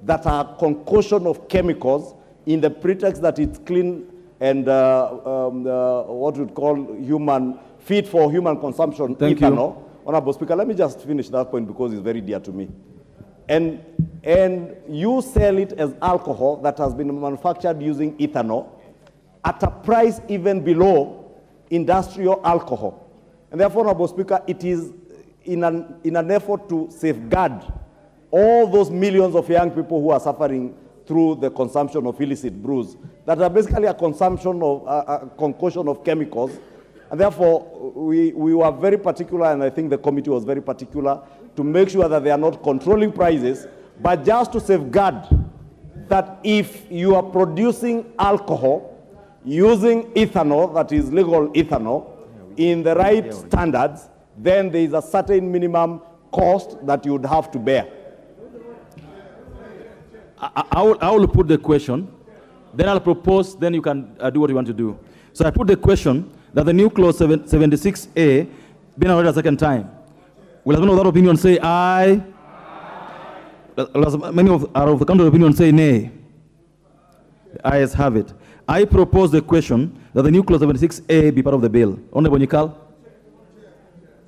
that are concoction of chemicals in the pretext that it's clean and what we'd call fit for human consumption. Thank ethanol. you. Honorable Speaker, let me just finish that point because it's very dear to me. And you sell it as alcohol that has been manufactured using ethanol at a price even below industrial alcohol. And therefore, Honorable Speaker, it is in an effort to safeguard all those millions of young people who are suffering through the consumption of illicit brews that are basically a consumption of a concoction of chemicals. And therefore, we were very particular, and I think the committee was very particular, to make sure that they are not controlling prices, but just to safeguard that if you are producing alcohol using ethanol, that is legal ethanol, in the right standards, then there is a certain minimum cost that you would have to bear. I will put the question, then I'll propose, then you can do what you want to do. So I put the question that the new clause 76A be now read a second time. Will anyone of that opinion say aye? Many of the counter opinion say nay. The ayes have it. I propose the question that the new clause 76A be part of the bill. Honorable Nyikal.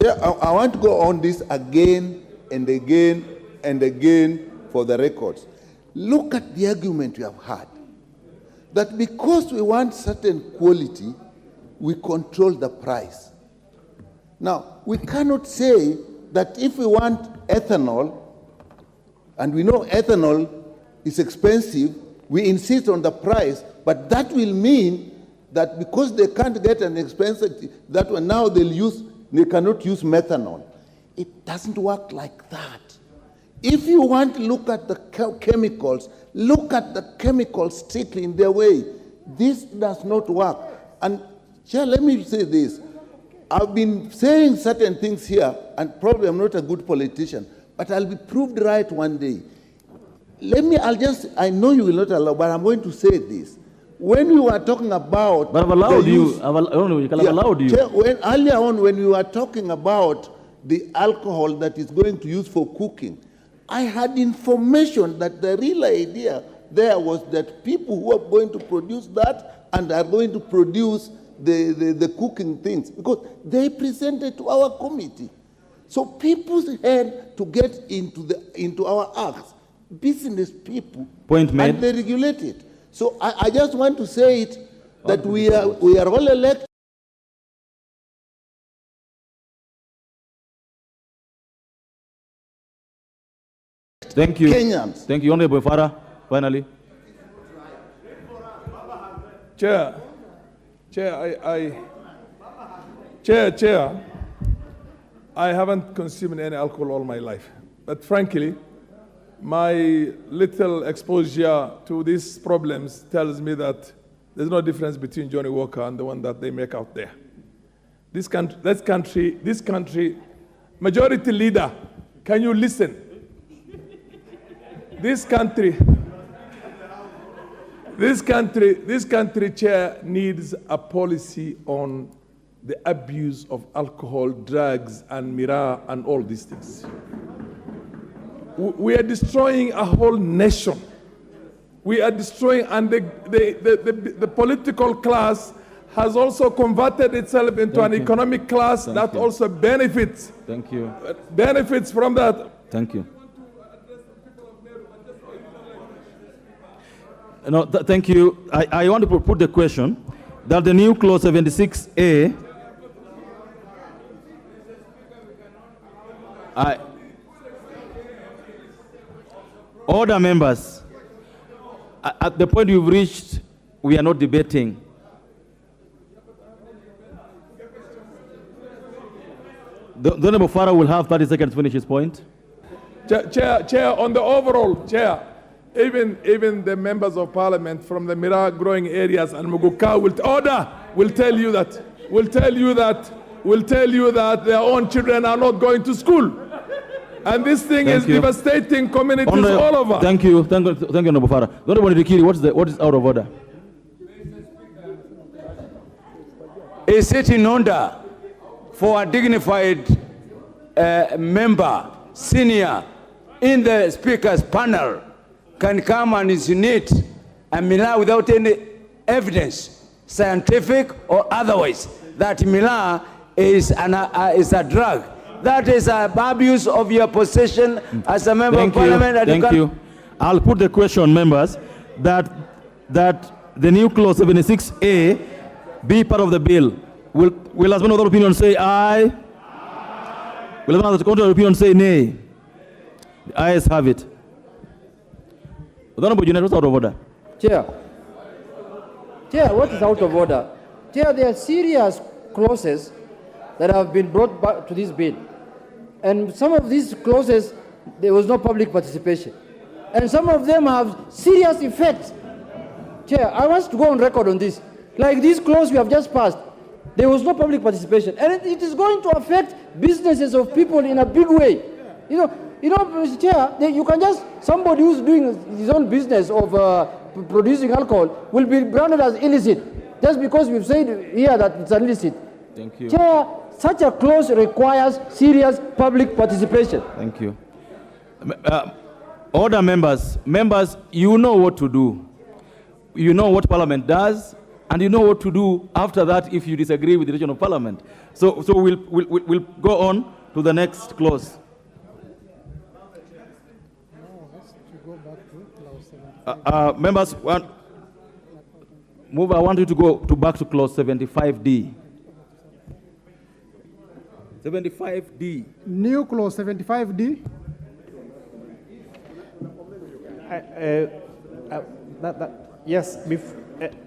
Yeah, I want to go on this again and again and again for the records. Look at the argument we have had. That because we want certain quality, we control the price. Now, we cannot say that if we want ethanol, and we know ethanol is expensive, we insist on the price, but that will mean that because they can't get an expensive, that one now they cannot use methanol. It doesn't work like that. If you want to look at the chemicals, look at the chemicals strictly in their way. This does not work. And Chair, let me say this. I've been saying certain things here, and probably I'm not a good politician, but I'll be proved right one day. I know you will not allow, but I'm going to say this. When we were talking about... But I've allowed you. I've allowed you. Chair, earlier on, when we were talking about the alcohol that is going to use for cooking, I had information that the real idea there was that people who are going to produce that and are going to produce the cooking things, because they presented to our committee. So people had to get into our acts, business people, Point made. and they regulate it. So I just want to say it, that we are all elected. Thank you. Kenyans. Thank you, Honorable Farah. Finally. Chair, I haven't consumed any alcohol all my life. But frankly, my little exposure to these problems tells me that there's no difference between Johnny Walker and the one that they make out there. This country, majority leader, can you listen? This country, Chair, needs a policy on the abuse of alcohol, drugs, and miraa, and all these things. We are destroying a whole nation. We are destroying, and the political class has also converted itself into an economic class that also benefits. Thank you. Benefits from that. Thank you. No, thank you. I want to put the question that the new clause 76A order members, at the point you've reached, we are not debating. The Honorable Farah will have 30 seconds to finish his point. Chair, on the overall, Chair, even the members of parliament from the miraa growing areas and Muguka will tell you that their own children are not going to school. And this thing is devastating communities all over. Thank you, Honorable Farah. Honorable Rikiri, what is out of order? A sitting order for a dignified member, senior, in the speaker's panel can come and insinuate a miraa without any evidence, scientific or otherwise, that miraa is a drug. That is an abuse of your position as a member of parliament. Thank you. I'll put the question, members, that the new clause 76A be part of the bill. Will as one other opinion say aye? Will as one other opinion say nay? The ayes have it. Honorable Junior, what's out of order? Chair, what is out of order? Chair, there are serious clauses that have been brought back to this bill. And some of these clauses, there was no public participation. And some of them have serious effects. Chair, I want to go on record on this. Like this clause we have just passed, there was no public participation. And it is going to affect businesses of people in a big way. You know, Mr. Chair, you can just, somebody who's doing his own business of producing alcohol will be branded as illicit, just because we've said here that it's illicit. Thank you. Chair, such a clause requires serious public participation. Thank you. Order members, you know what to do. You know what Parliament does, and you know what to do after that if you disagree with the decision of Parliament. So we'll go on to the next clause. Members, I want you to go back to clause 75D. 75D. New clause 75D. Yes.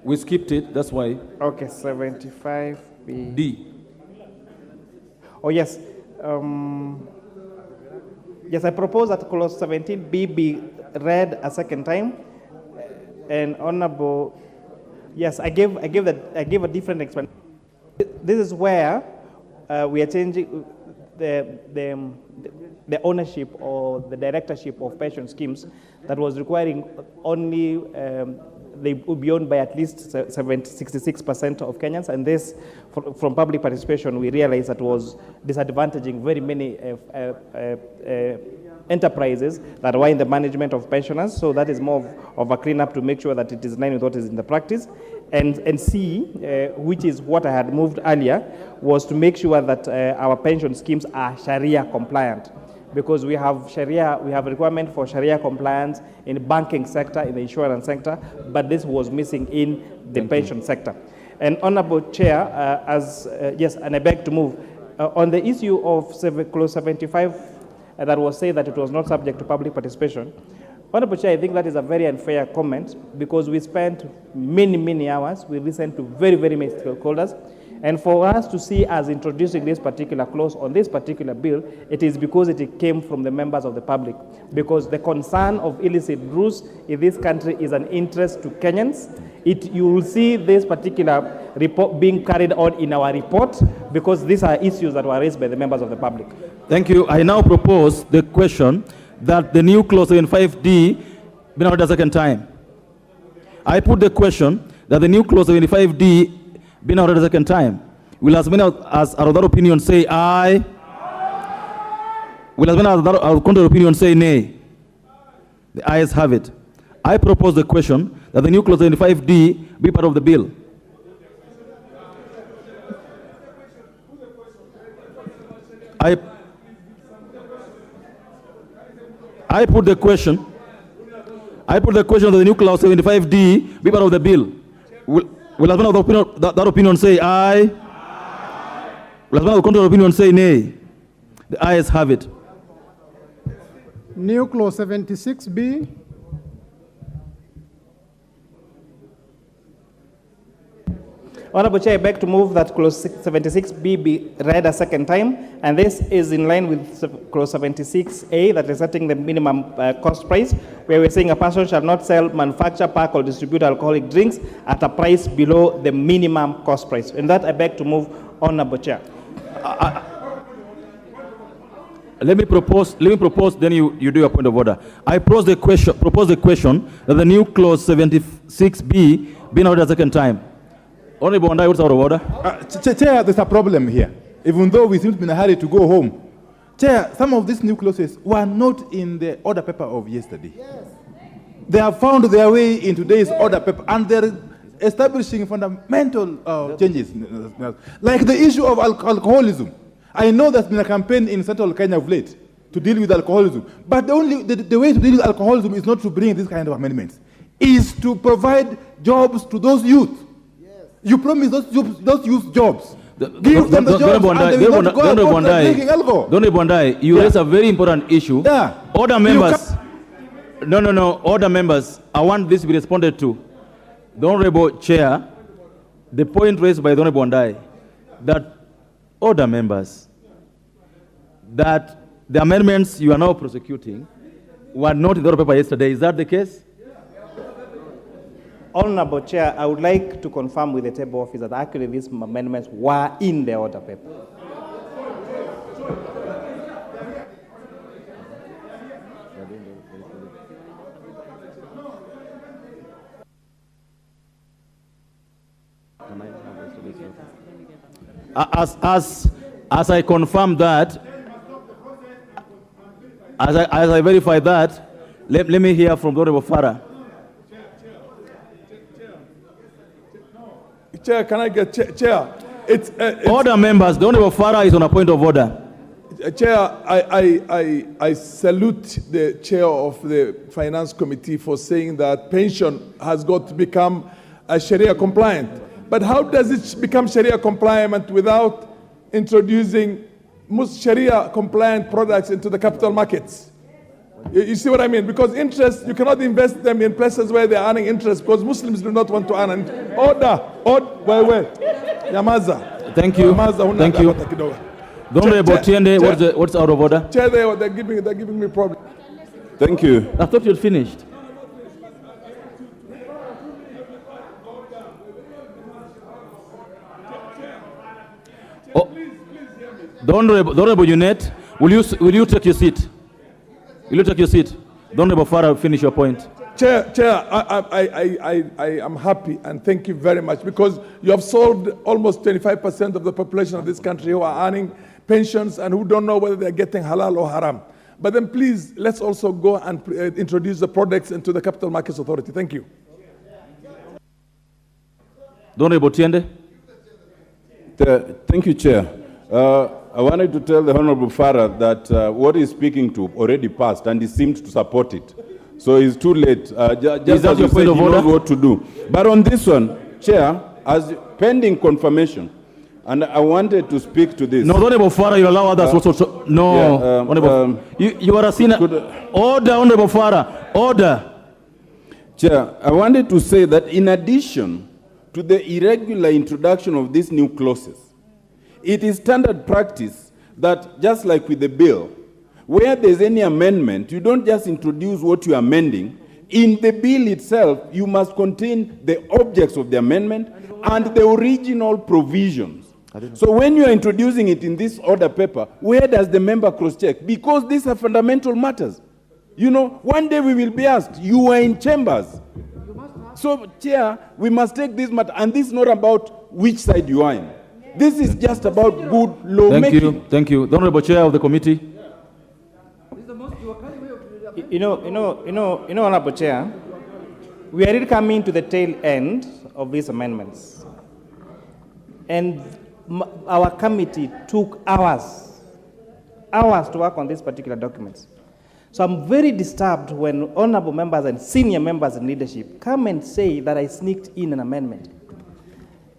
We skipped it, that's why. Okay, 75B. D. Oh, yes. Yes, I propose that clause 17B be read a second time. And Honorable, yes, I gave a different explanation. This is where we are changing the ownership or the directorship of pension schemes that was requiring only they would be owned by at least 66% of Kenyans, and this, from public participation, we realized that was disadvantaging very many enterprises that were in the management of pensioners. So that is more of a cleanup to make sure that it is in line with what is in the practice. And C, which is what I had moved earlier, was to make sure that our pension schemes are Sharia compliant. Because we have Sharia, we have a requirement for Sharia compliance in the banking sector, in the insurance sector, but this was missing in the pension sector. And Honorable Chair, yes, and I beg to move, on the issue of clause 75, that was said that it was not subject to public participation. Honorable Chair, I think that is a very unfair comment because we spent many hours, we listened to very many stakeholders, and for us to see us introducing this particular clause on this particular bill, it is because it came from the members of the public. Because the concern of illicit brews in this country is an interest to Kenyans. You will see this particular report being carried on in our report because these are issues that were raised by the members of the public. Thank you. I now propose the question that the new clause 75D be read a second time. I put the question that the new clause 75D be read a second time. Will as many as are of that opinion say aye? Will as many as are of contrary opinion say nay? The ayes have it. I propose the question that the new clause 75D be part of the bill. I put the question that the new clause 75D be part of the bill. Will as many of that opinion say aye? Will as many of the contrary opinion say nay? The ayes have it. New clause 76B. Honorable Chair, I beg to move that clause 76B be read a second time, and this is in line with clause 76A that is setting the minimum cost price, where we're saying a person shall not sell, manufacture, pack, or distribute alcoholic drinks at a price below the minimum cost price. And that I beg to move, Honorable Chair. Let me propose, then you do your point of order. I propose the question that the new clause 76B be read a second time. Honorable Wandai, what's out of order? Chair, there's a problem here. Even though we seem to be in a hurry to go home. Chair, some of these new clauses were not in the order paper of yesterday. Yes. They have found their way in today's order paper, and they're establishing fundamental changes. Like the issue of alcoholism. I know there's been a campaign in central Kenya of late to deal with alcoholism. But the way to deal with alcoholism is not to bring this kind of amendments. Is to provide jobs to those youth. You promise those youth jobs. Give them the jobs and they will not go out drinking alcohol. Bondai, you raise a very important issue. Yeah. Order members. No. Order members, I want this to be responded to. The Honorable Chair, the point raised by the Honorable Bondai, that order members, that the amendments you are now prosecuting were not in the order paper yesterday. Is that the case? Honorable Chair, I would like to confirm with the table office that actually these amendments were in the order paper. As I confirm that, as I verify that, let me hear from the Honorable Farah. Chair, can I get Chair? It's order members. The Honorable Farah is on a point of order. Chair, I salute the chair of the Finance Committee for saying that pension has got to become Sharia compliant. But how does it become Sharia compliant without introducing most Sharia compliant products into the capital markets? You see what I mean? Because interest, you cannot invest them in places where they are earning interest because Muslims do not want to earn. Order. Yamaza. Thank you. Yamaza, Thank you. The Honorable Tiende, what's out of order? Chair, they're giving me problem. Thank you. I thought you had finished. Oh, the Honorable Unit, will you take your seat? Will you take your seat? The Honorable Farah, finish your point. Chair, I am happy and thank you very much because you have solved almost 25% of the population of this country who are earning pensions and who don't know whether they're getting halal or haram. But then please, let's also go and introduce the products into the Capital Markets Authority. Thank you. The Honorable Tiende. Thank you, Chair. I wanted to tell the Honorable Farah that what he's speaking to already passed and he seemed to support it. So it's too late. Just as you said, he knows what to do. But on this one, Chair, as pending confirmation, and I wanted to speak to this. No, Honorable Farah, you allow others also to... No, Honorable, you are a sinner. Order, Honorable Farah, order. Chair, I wanted to say that in addition to the irregular introduction of these new clauses, it is standard practice that, just like with the bill, where there's any amendment, you don't just introduce what you're amending. In the bill itself, you must contain the objects of the amendment and the original provisions. So when you are introducing it in this order paper, where does the member cross-check? Because these are fundamental matters. You know, one day we will be asked, you were in chambers. So, Chair, we must take this matter, and this is not about which side you are in. This is just about good lawmaking. Thank you. The Honorable Chair of the committee. You know, Honorable Chair, we are really coming to the tail end of these amendments. And our committee took hours to work on these particular documents. So I'm very disturbed when honorable members and senior members in leadership come and say that I sneaked in an amendment.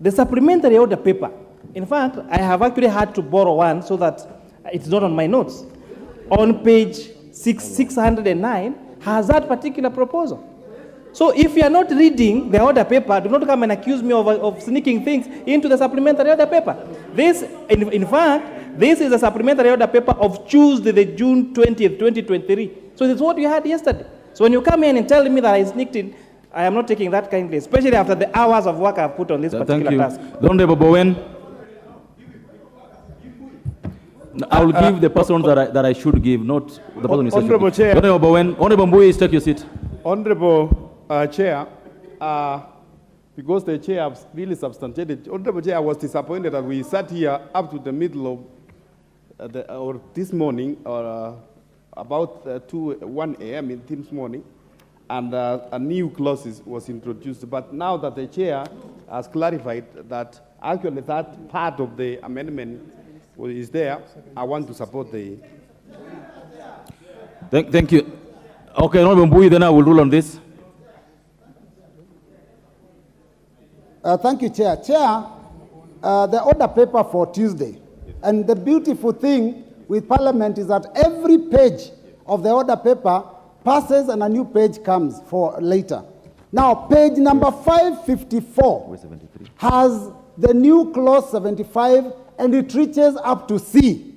The supplementary order paper, in fact, I have actually had to borrow one so that it's not on my notes. On page 609 has that particular proposal. So if you are not reading the order paper, do not come and accuse me of sneaking things into the supplementary order paper. This, in fact, this is a supplementary order paper of Tuesday, the June 20th, 2023. So this is what you had yesterday. So when you come in and tell me that I sneaked in, I am not taking that kindly, especially after the hours of work I have put on this particular task. Honorable Bowen. I will give the person that I should give, not the person who Honorable Chair. Honorable Bowen. Honorable Mbui, take your seat. Honorable Chair, because the Chair has really substantiated, Honorable Chair, I was disappointed that we sat here up to the middle of or this morning, or about 1 a.m. this morning, and a new clause was introduced. But now that the Chair has clarified that actually that part of the amendment is there, I want to support the... Thank you. Okay, Honorable Mbui, then I will rule on this. Thank you, Chair. Chair, the order paper for Tuesday, and the beautiful thing with Parliament is that every page of the order paper passes and a new page comes for later. Now, page number 554 has the new clause 75, and it reaches up to C.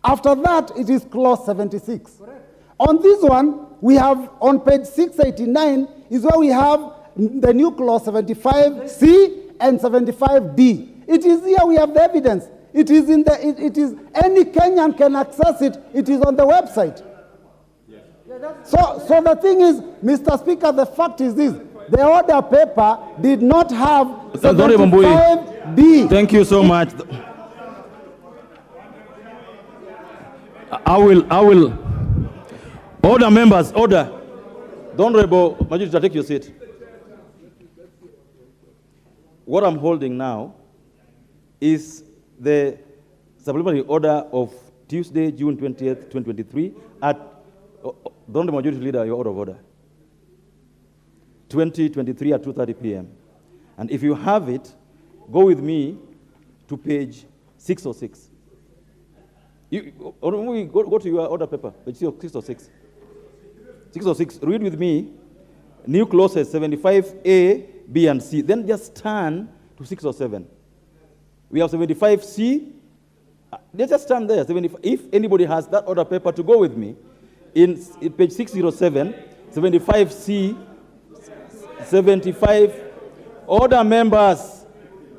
After that, it is clause 76. Correct. On this one, we have on page 689 is where we have the new clause 75C and 75D. It is here we have the evidence. It is in the, it is, any Kenyan can access it. It is on the website. Yes. So the thing is, Mr. Speaker, the fact is this. The order paper did not have 75D. Thank you so much. I will. Order, members, order. The Honorable Majority, take your seat. What I'm holding now is the supplementary order of Tuesday, June 20th, 2023 at the Honorable Majority Leader, your order of order. 2023 at 2:30 p.m. And if you have it, go with me to page 606. Go to your order paper, page 606. 606, read with me, new clauses 75A, B, and C. Then just turn to 607. We have 75C Let's just stand there. If anybody has that order paper to go with me, in page 607, 75C, 75, order members.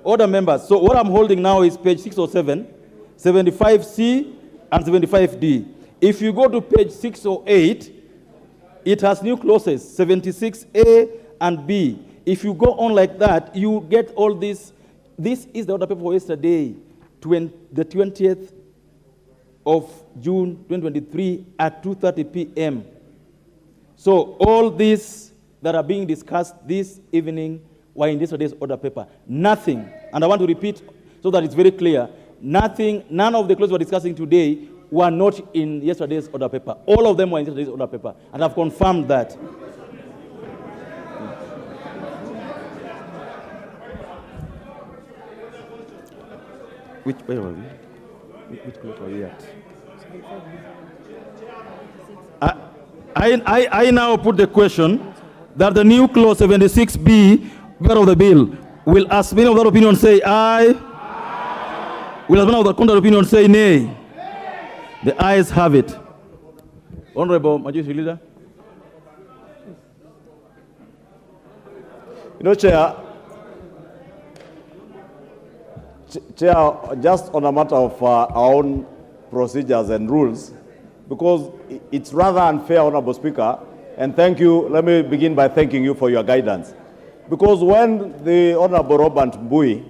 So what I'm holding now is page 607, 75C, and 75D. If you go to page 608, it has new clauses, 76A and B. If you go on like that, you get all this. This is the order paper for yesterday, the 20th of June 2023 at 2:30 p.m. So all these that are being discussed this evening were in yesterday's order paper. Nothing, and I want to repeat so that it's very clear, none of the clauses we're discussing today were not in yesterday's order paper. All of them were in yesterday's order paper, and I've confirmed that. Where were we? Which clause were we at? I now put the question that the new clause 76B, part of the bill, will, as many of that opinion say aye, will as many of the contrary opinion say nay. The ayes have it. Honorable Majority Leader. You know, Chair, just on a matter of our own procedures and rules, because it's rather unfair, Honorable Speaker, and thank you, let me begin by thanking you for your guidance. Because when the Honorable Robert Mbui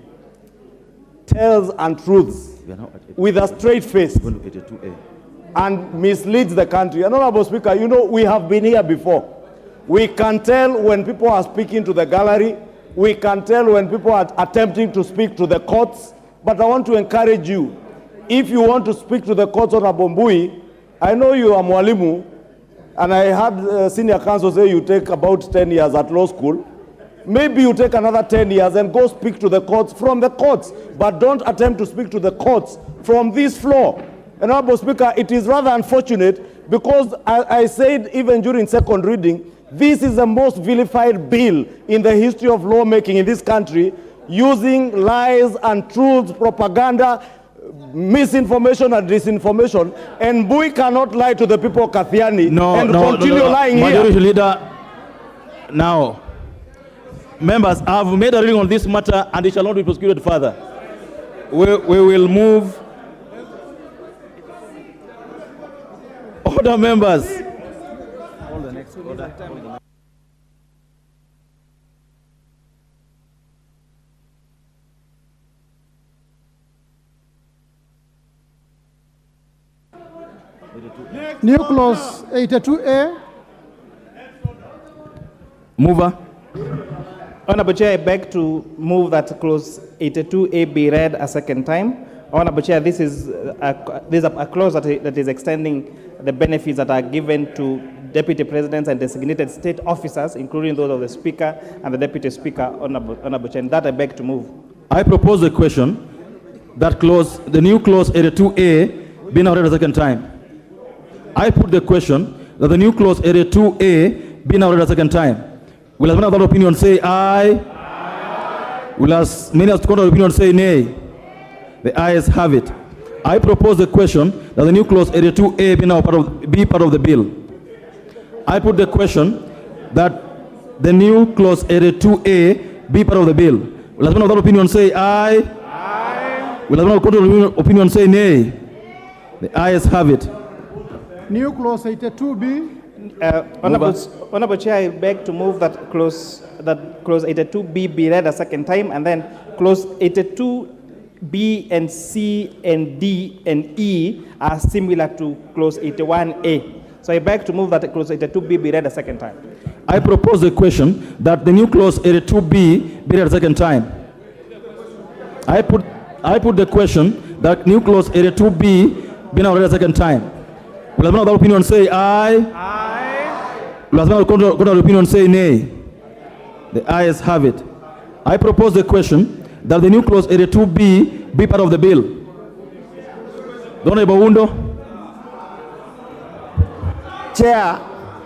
tells untruths with a straight face and misleads the country, and Honorable Speaker, you know, we have been here before. We can tell when people are speaking to the gallery. We can tell when people are attempting to speak to the courts. But I want to encourage you, if you want to speak to the courts, Honorable Mbui, I know you are Mwalimu, and I had senior counsel say you take about 10 years at law school. Maybe you take another 10 years and go speak to the courts from the courts, but don't attempt to speak to the courts from this floor. And Honorable Speaker, it is rather unfortunate because I said even during second reading, this is the most vilified bill in the history of lawmaking in this country, using lies and truths, propaganda, misinformation and disinformation, and Mbui cannot lie to the people of Kathiani continue lying here. Majority Leader, now, members, I have made a ruling on this matter and it shall not be prosecuted further. We will move. Order, members. All the next order. New clause 82A. Mover. Honorable Chair, I beg to move that clause 82A be read a second time. Honorable Chair, this is a clause that is extending the benefits that are given to deputy presidents and designated state officers, including those of the Speaker and the Deputy Speaker, Honorable Chair. And that I beg to move. I propose the question that clause, the new clause 82A, be now read a second time. I put the question that the new clause 82A be now read a second time. Will as many of that opinion say aye? Aye. Will as many of the contrary opinion say nay? The ayes have it. I propose the question that the new clause 82A be now part of the bill. I put the question that the new clause 82A be part of the bill. Will as many of that opinion say aye? Aye. Will as many of the contrary opinion say nay? The ayes have it. New clause 82B. Honorable Chair, I beg to move that clause 82B be read a second time, and then clause 82B and C and D and E are similar to clause 81A. So I beg to move that clause 82B be read a second time. I propose the question that the new clause 82B be read a second time. I put the question that new clause 82B be now read a second time. Will as many of that opinion say aye? Aye. Will as many of the contrary opinion say nay? The ayes have it. I propose the question that the new clause 82B be part of the bill. Honorable Wundo. Chair,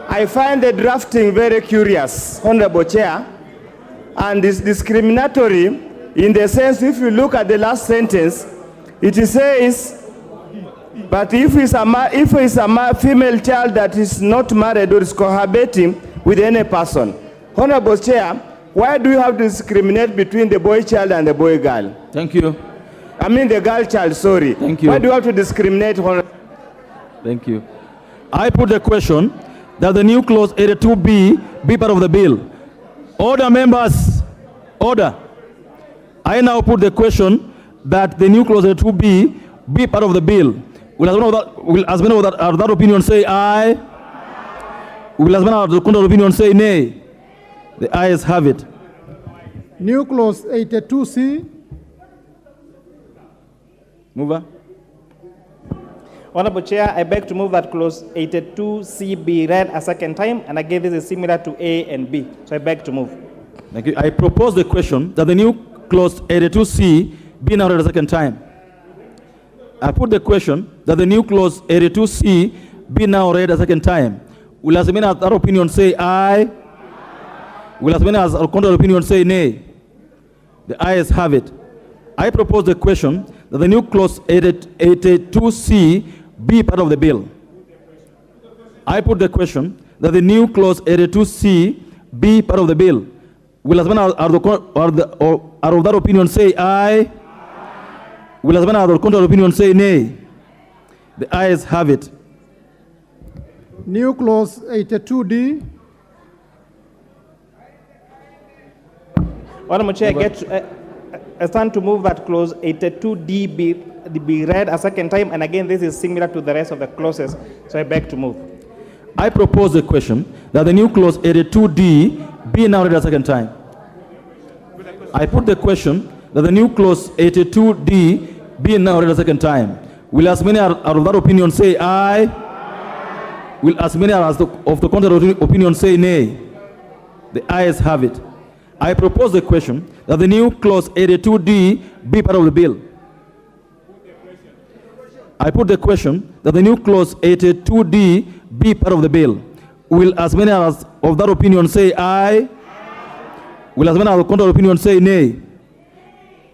I find the drafting very curious, Honorable Chair, and it's discriminatory in the sense if you look at the last sentence, it says But if it's a female child that is not married or is cohabiting with any person, Honorable Chair, why do you have to discriminate between the boy child and the boy girl? Thank you. I mean the girl child, sorry. Thank you. Why do you have to discriminate? Thank you. I put the question that the new clause 82B be part of the bill. Order, members. Order. I now put the question that the new clause 82B be part of the bill. Will as many of that opinion say aye? Will as many of the contrary opinion say nay? The ayes have it. New clause 82C. Mover. Honorable Chair, I beg to move that clause 82C be read a second time, and again this is similar to A and B, so I beg to move. Thank you. I propose the question that the new clause 82C be now read a second time. I put the question that the new clause 82C be now read a second time. Will as many as that opinion say aye? Will as many as our contrary opinion say nay? The ayes have it. I propose the question that the new clause 82C be part of the bill. I put the question that the new clause 82C be part of the bill. Will as many as are of that opinion say aye? Will as many as our contrary opinion say nay? The ayes have it. New clause 82D. Honorable Chair, I stand to move that clause 82D be read a second time, and again this is similar to the rest of the clauses, so I beg to move. I propose the question that the new clause 82D be now read a second time. I put the question that the new clause 82D be now read a second time. Will as many are of that opinion say aye? Will as many as of the contrary opinion say nay? The ayes have it. I propose the question that the new clause 82D be part of the bill. I put the question that the new clause 82D be part of the bill. Will as many as of that opinion say aye? Will as many as of the contrary opinion say nay?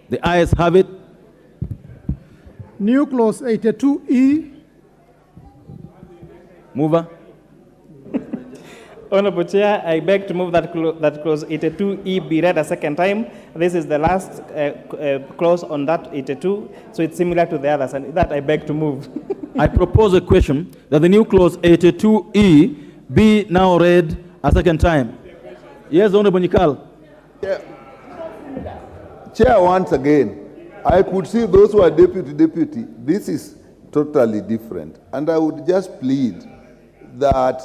The ayes have it. New clause 82E. Mover. Honorable Chair, I beg to move that clause 82E be read a second time. This is the last clause on that 82, so it's similar to the others, and that I beg to move. I propose a question that the new clause 82E be now read a second time. Yes, Honorable Nikal. Chair, once again, I could see those who are deputy. This is totally different. And I would just plead that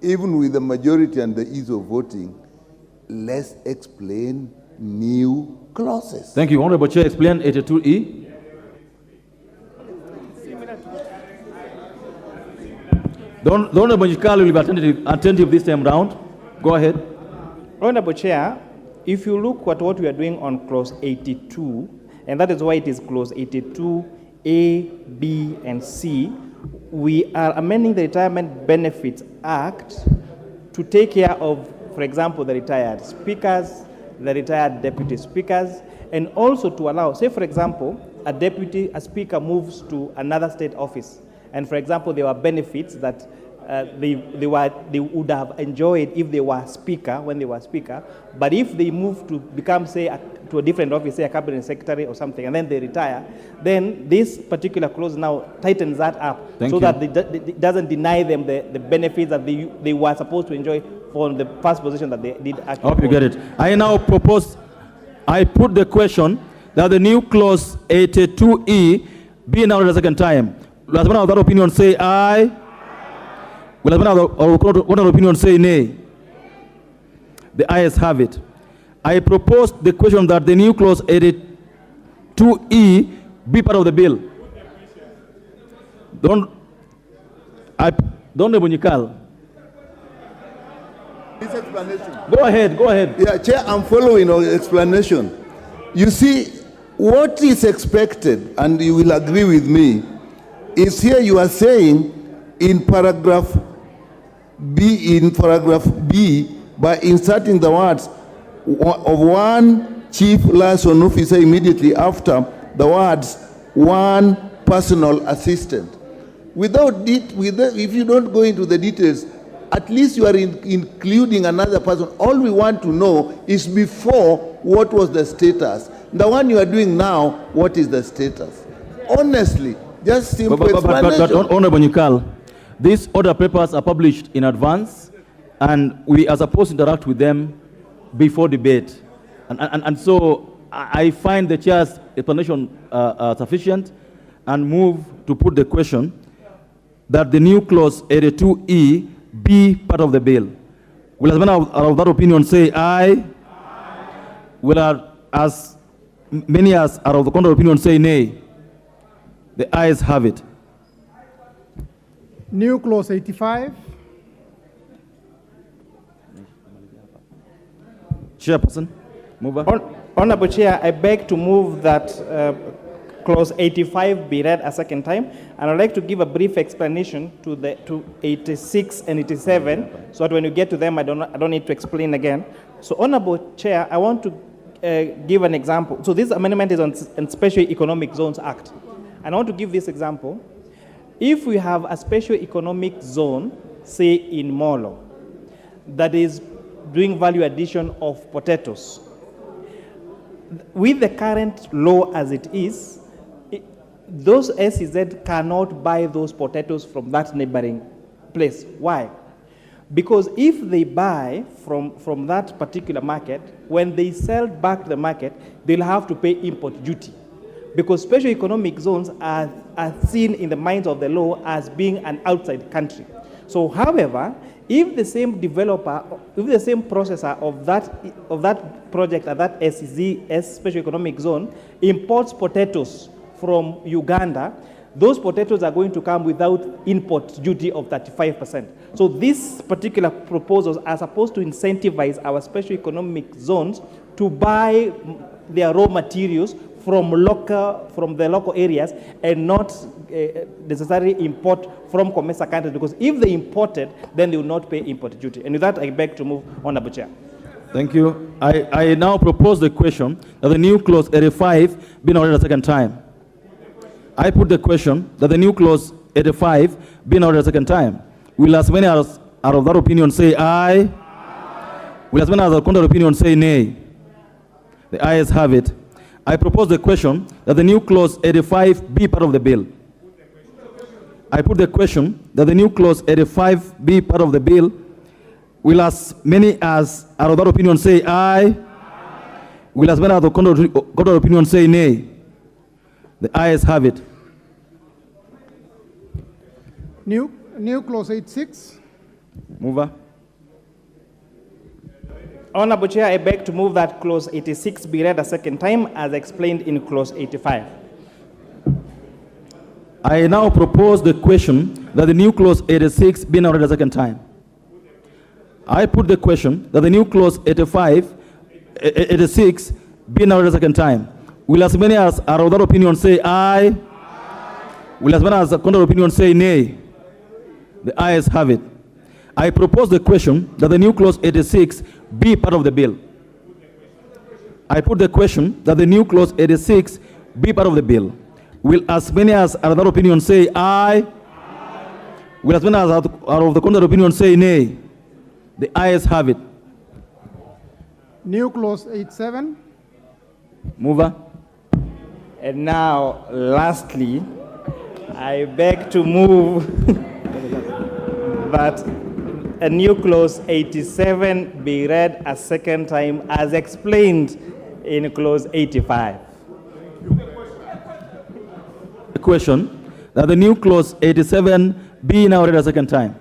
even with the majority and the ease of voting, let's explain new clauses. Thank you. Honorable Chair, explain 82E. The Honorable Nikal will be attentive this time round. Go ahead. Honorable Chair, if you look at what we are doing on clause 82, and that is why it is clause 82A, B, and C, we are amending the Retirement Benefits Act to take care of, for example, the retired speakers, the retired deputy speakers, and also to allow, say for example, a speaker moves to another state office, and for example, there were benefits that they would have enjoyed if they were speaker, when they were speaker, but if they move to become, say, to a different office, say a cabinet secretary or something, and then they retire, then this particular clause now tightens that up that it doesn't deny them the benefits that they were supposed to enjoy from the first position that they did actually. I hope you get it. I now propose, I put the question that the new clause 82E be now read a second time. Will anyone of that opinion say aye? Will anyone of that opinion say nay? The ayes have it. I propose the question that the new clause 82E be part of the bill. Don't Nikal. This explanation. Go ahead. Yeah, Chair, I'm following your explanation. You see, what is expected, and you will agree with me, is here you are saying in paragraph B, by inserting the words of one chief liaison officer immediately after the words one personal assistant. If you don't go into the details, at least you are including another person. All we want to know is before, what was the status? The one you are doing now, what is the status? Honestly, just simple explanation. But Honorable Nyikal, these order papers are published in advance, and we are supposed to interact with them before debate. And so I find the chair's explanation sufficient, and move to put the question that the new clause 82E be part of the bill. Will as many out of that opinion say aye? Will as many as are of the contrary opinion say nay? The ayes have it. New clause 85. Chairperson, mover. Honorable Chair, I beg to move that clause 85 be read a second time, and I'd like to give a brief explanation to 86 and 87, so that when you get to them, I don't need to explain again. So, Honorable Chair, I want to give an example. So this amendment is on Special Economic Zones Act, and I want to give this example. If we have a special economic zone, say in Molo, that is doing value addition of potatoes, with the current law as it is, those SEZ cannot buy those potatoes from that neighboring place. Why? Because if they buy from that particular market, when they sell back to the market, they'll have to pay import duty. Because special economic zones are seen in the minds of the law as being an outside country. So, however, if the same developer, if the same processor of that project at that SEZ, special economic zone, imports potatoes from Uganda, those potatoes are going to come without import duty of 35%. So these particular proposals are supposed to incentivize our special economic zones to buy their raw materials from the local areas and not necessarily import from COMESA countries, because if they imported, then they will not pay import duty. And with that, I beg to move, Honorable Chair. Thank you. I now propose the question that the new clause 85 be noted a second time. I put the question that the new clause 85 be noted a second time. Will as many as are of that opinion say aye? Will as many as are contrary opinion say nay? The ayes have it. I propose the question that the new clause 85 be part of the bill. I put the question that the new clause 85 be part of the bill. Will as many as are of that opinion say aye? Will as many as are of contrary opinion say nay? The ayes have it. New clause 86. Mover. Honorable Chair, I beg to move that clause 86 be read a second time as explained in clause 85. I now propose the question that the new clause 86 be now read a second time. I put the question that the new clause 86 be now read a second time. Will as many as are of that opinion say aye? Will as many as are contrary opinion say nay? The ayes have it. I propose the question that the new clause 86 be part of the bill. I put the question that the new clause 86 be part of the bill. Will as many as are of that opinion say aye? Will as many as are of the contrary opinion say nay? The ayes have it. New clause 87. Mover. And now, lastly, I beg to move that a new clause 87 be read a second time as explained in clause 85. The question that the new clause 87 be now read a second time.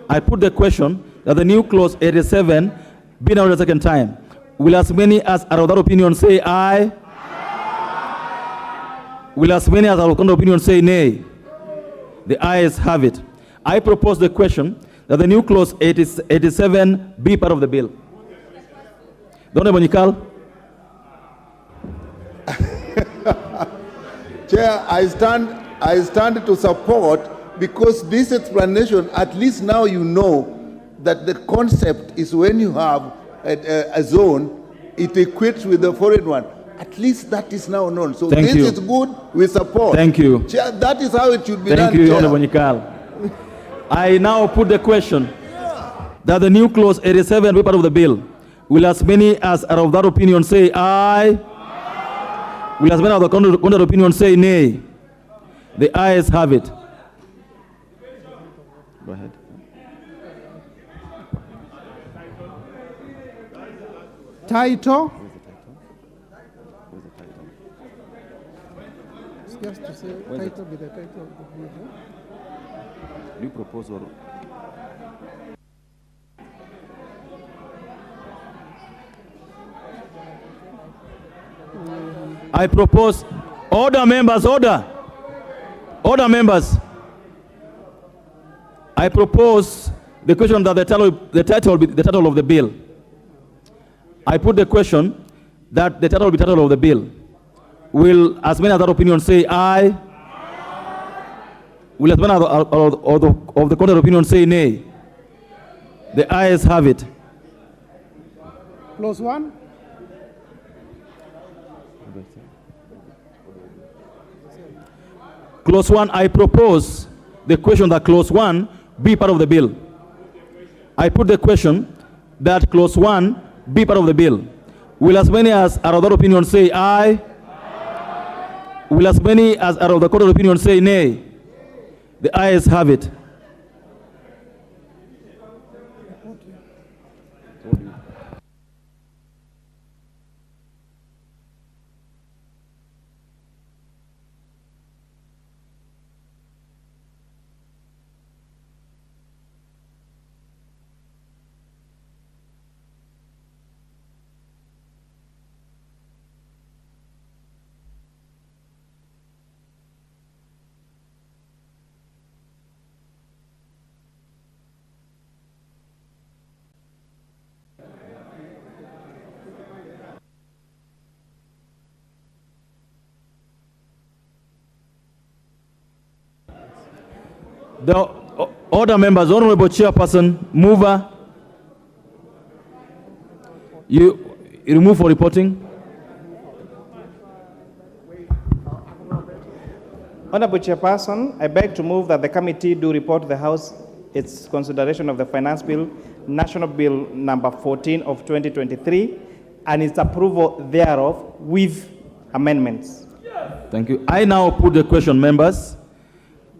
I put the question that the new clause 87 be now read a second time. Will as many as are of that opinion say aye? Will as many as are of that opinion say nay? The ayes have it. I propose the question that the new clause 87 be part of the bill. Honorable Nyikal. Chair, I stand to support, because this explanation, at least now you know that the concept is when you have a zone, it equates with the foreign one. At least that is now known. So Thank this you. is good, we support. Thank you. Chair, that is how it should be done. Thank you, Chair. Honorable Nyikal. I now put the question that the new clause 87 be part of the bill. Will as many as are of that opinion say aye? Will as many of the contrary opinion say nay? The ayes have it. Go ahead. Title. Just to say title with the title of the bill. New proposal. I propose, order members, order. Order members. I propose the question that the title of the bill. I put the question that the title will be title of the bill. Will as many other opinions say aye? Will as many of the contrary opinion say nay? The ayes have it. Clause 1. Clause 1, I propose the question that clause 1 be part of the bill. I put the question that clause 1 be part of the bill. Will as many as are of that opinion say aye? Will as many as are of the contrary opinion say nay? The ayes have it. The order members, Honorable Chairperson, mover, you remove for reporting. Honorable Chairperson, I beg to move that the committee do report to the House its consideration of the Finance Bill, National Bill number 14 of 2023, and its approval thereof with amendments. Thank you. I now put the question, members,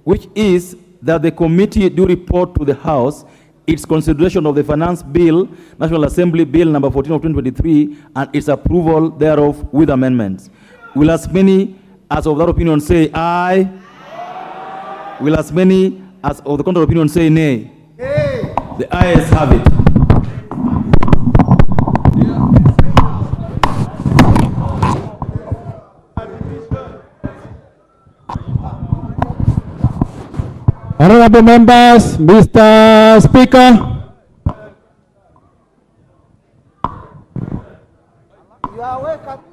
which is that the committee do report to the House its consideration of the Finance Bill, National Assembly Bill number 14 of 2023, and its approval thereof with amendments. Will as many as of that opinion say aye? Will as many as of the contrary opinion say nay? The ayes have it. Honorable members, Mr. Speaker. You are welcome.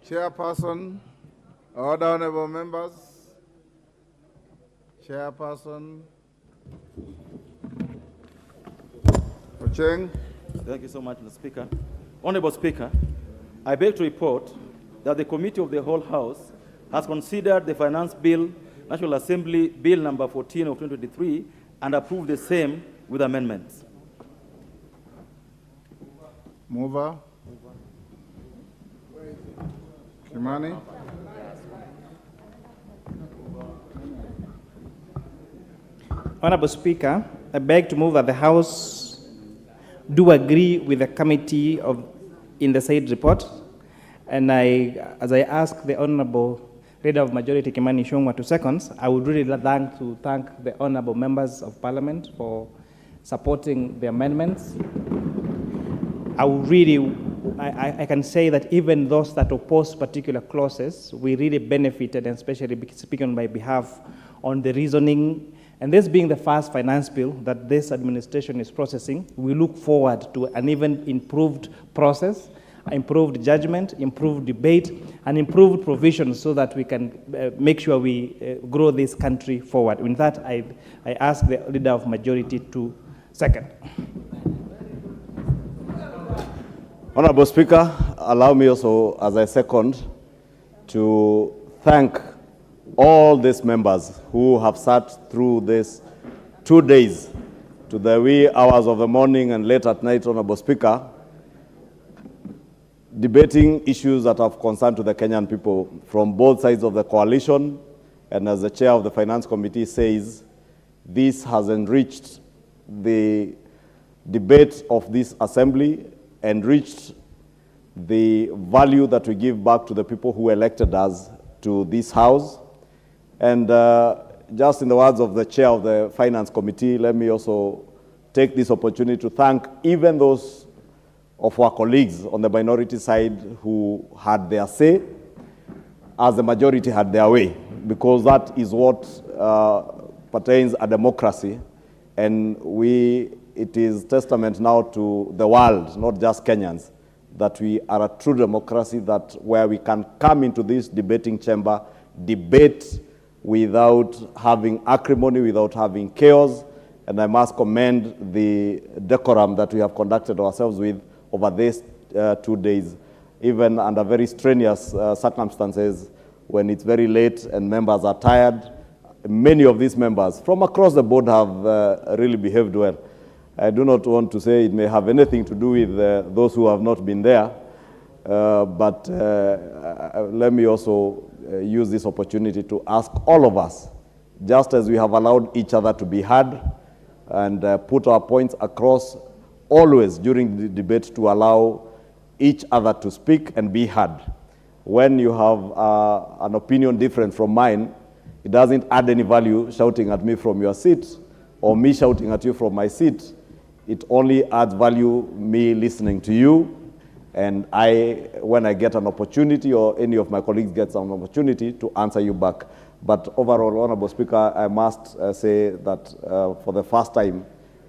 Chairperson, order, honorable members. Chairperson. Ocheng. Thank you so much, Mr. Speaker. Honorable Speaker, I beg to report that the Committee of the Whole House has considered the Finance Bill, National Assembly Bill number 14 of 2023, and approved the same with amendments. Mover. Kimani. Honorable Speaker, I beg to move that the House do agree with the committee in the said report, and as I ask the Honorable Leader of Majority Kimani Ichung'wah to seconds, I would really like to thank the Honorable Members of Parliament for supporting the amendments. I can say that even those that oppose particular clauses, we really benefited, and especially speaking on my behalf, on the reasoning And this being the first finance bill that this administration is processing, we look forward to an even improved process, improved judgment, improved debate, and improved provisions so that we can make sure we grow this country forward. With that, I ask the Leader of Majority to second. Honorable Speaker, allow me also, as I second, to thank all these members who have sat through this 2 days to the wee hours of the morning and late at night, Honorable Speaker, debating issues that have concern to the Kenyan people from both sides of the coalition. And as the chair of the Finance Committee says, this has enriched the debate of this assembly, enriched the value that we give back to the people who elected us to this house. And just in the words of the chair of the Finance Committee, let me also take this opportunity to thank even those of our colleagues on the minority side who had their say, as the majority had their way, because that is what pertains a democracy. And it is testament now to the world, not just Kenyans, that we are a true democracy, that where we can come into this debating chamber, debate without having acrimony, without having chaos. And I must commend the decorum that we have conducted ourselves with over these 2 days, even under very strenuous circumstances, when it's very late and members are tired. Many of these members from across the board have really behaved well. I do not want to say it may have anything to do with those who have not been there, but let me also use this opportunity to ask all of us, just as we have allowed each other to be heard and put our points across always during the debate, to allow each other to speak and be heard. When you have an opinion different from mine, it doesn't add any value shouting at me from your seat or me shouting at you from my seat. It only adds value me listening to you, and when I get an opportunity, or any of my colleagues gets an opportunity, to answer you back. But overall, Honorable Speaker, I must say that for the first time,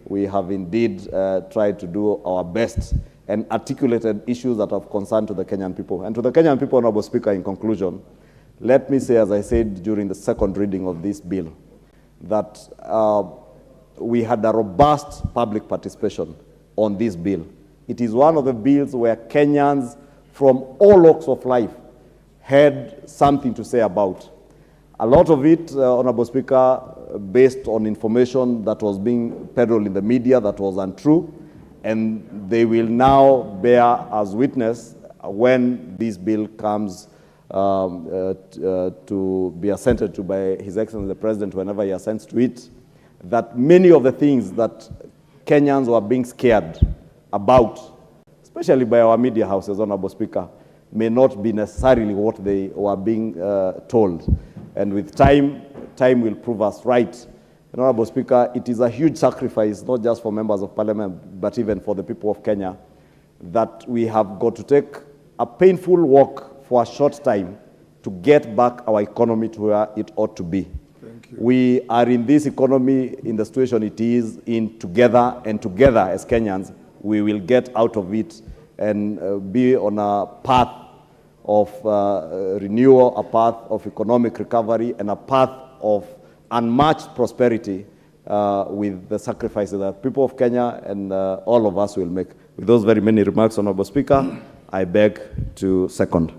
we have indeed tried to do our best and articulated issues that have concern to the Kenyan people. And to the Kenyan people, Honorable Speaker, in conclusion, let me say, as I said during the second reading of this bill, that we had a robust public participation on this bill. It is one of the bills where Kenyans from all walks of life had something to say about. A lot of it, Honorable Speaker, based on information that was being peddled in the media that was untrue, and they will now bear as witness when this bill comes to be assented to by His Excellency the President, whenever he assents to it, that many of the things that Kenyans were being scared about, especially by our media houses, Honorable Speaker, may not be necessarily what they were being told. And with time will prove us right. And Honorable Speaker, it is a huge sacrifice, not just for members of Parliament, but even for the people of Kenya, that we have got to take a painful walk for a short time to get back our economy to where it ought to be. We are in this economy, in the situation it is in together, and together as Kenyans, we will get out of it and be on a path of renewal, a path of economic recovery, and a path of unmatched prosperity with the sacrifices that people of Kenya and all of us will make. With those very many remarks, Honorable Speaker, I beg to second.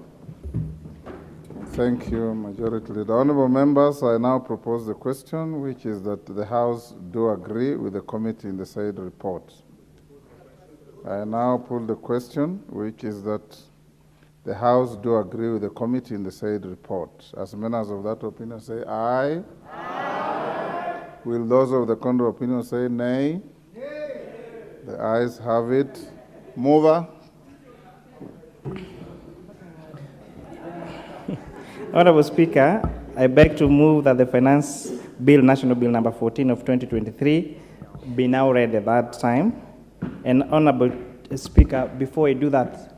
Thank you, Majority Leader. Honorable members, I now propose the question, which is that the House do agree with the committee in the said report. I now put the question, which is that the House do agree with the committee in the said report. As members of that opinion say aye. Aye. Will those of the contrary opinion say nay? Nay. The ayes have it. Mover. Honorable Speaker, I beg to move that the Finance Bill, National Bill number 14 of 2023, be now read at that time. And Honorable Speaker, before I do that,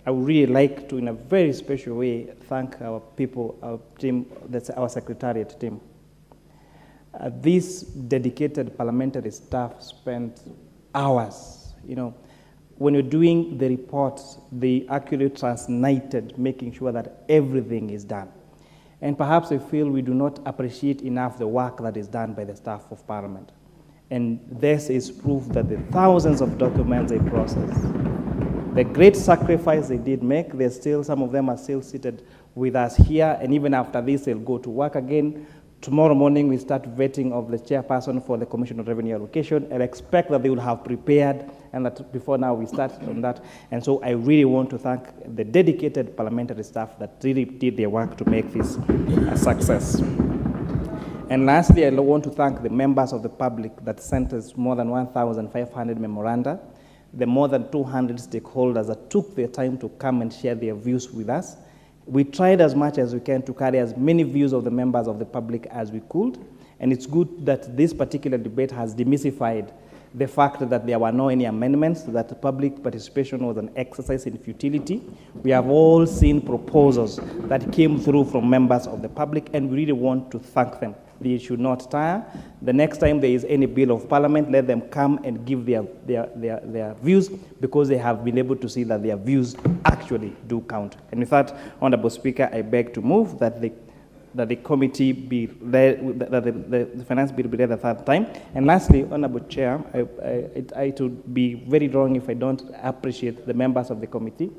I would really like to, in a very special way, thank our people, our team, that's our secretariat team. This dedicated parliamentary staff spent hours, when you're doing the reports, they actually transnited, making sure that everything is done. And perhaps I feel we do not appreciate enough the work that is done by the staff of Parliament. And this is proof that the thousands of documents they process, the great sacrifice they did make, some of them are still seated with us here, and even after this, they'll go to work again. Tomorrow morning, we start vetting of the chairperson for the Commission on Revenue Allocation, and expect that they will have prepared, and that before now we start on that. And so I really want to thank the dedicated parliamentary staff that really did their work to make this a success. And lastly, I want to thank the members of the public that sent us more than 1,500 memoranda, the more than 200 stakeholders that took their time to come and share their views with us. We tried as much as we can to carry as many views of the members of the public as we could, and it's good that this particular debate has demystified the fact that there were no any amendments, that the public participation was an exercise in futility. We have all seen proposals that came through from members of the public, and we really want to thank them. They should not tire. The next time there is any bill of parliament, let them come and give their views, because they have been able to see that their views actually do count. And with that, Honorable Speaker, I beg to move that the committee be led, that the finance bill be read a third time. And lastly, Honorable Chair, it would be very wrong if I don't appreciate the members of the committee.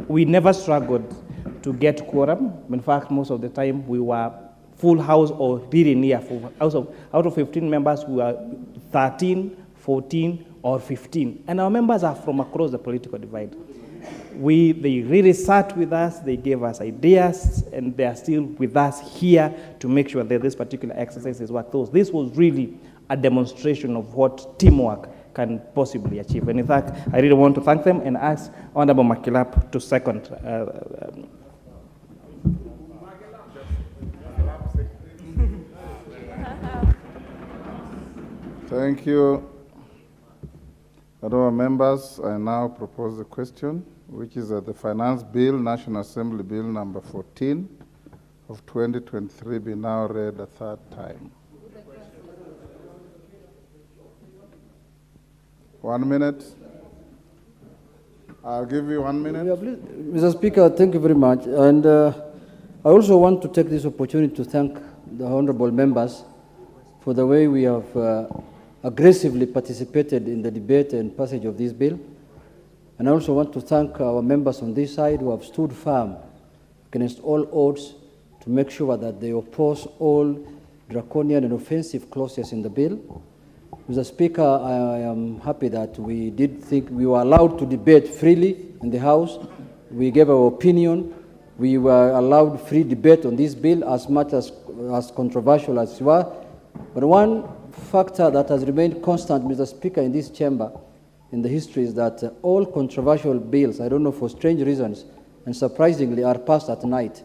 We never struggled to get quorum. In fact, most of the time we were full house or really near full house. Out of 15 members, we are 13, 14, or 15. And our members are from across the political divide. They really sat with us, they gave us ideas, and they are still with us here to make sure that this particular exercise is what those. This was really a demonstration of what teamwork can possibly achieve. And in fact, I really want to thank them and ask Honorable Makilap to second. Thank you. Honourable members, I now propose the question, which is that the Finance Bill, National Assembly Bill number 14 of 2023 be now read a third time. 1 minute. I'll give you 1 minute. Yeah, please, Mr. Speaker, thank you very much. And I also want to take this opportunity to thank the honourable members for the way we have aggressively participated in the debate and passage of this bill. And I also want to thank our members on this side who have stood firm against all odds to make sure that they oppose all draconian and offensive clauses in the bill. Mr. Speaker, I am happy that we were allowed to debate freely in the House. We gave our opinion. We were allowed free debate on this bill, as much as controversial as it was. But one factor that has remained constant, Mr. Speaker, in this chamber, in the history, is that all controversial bills, I don't know, for strange reasons, and surprisingly, are passed at night.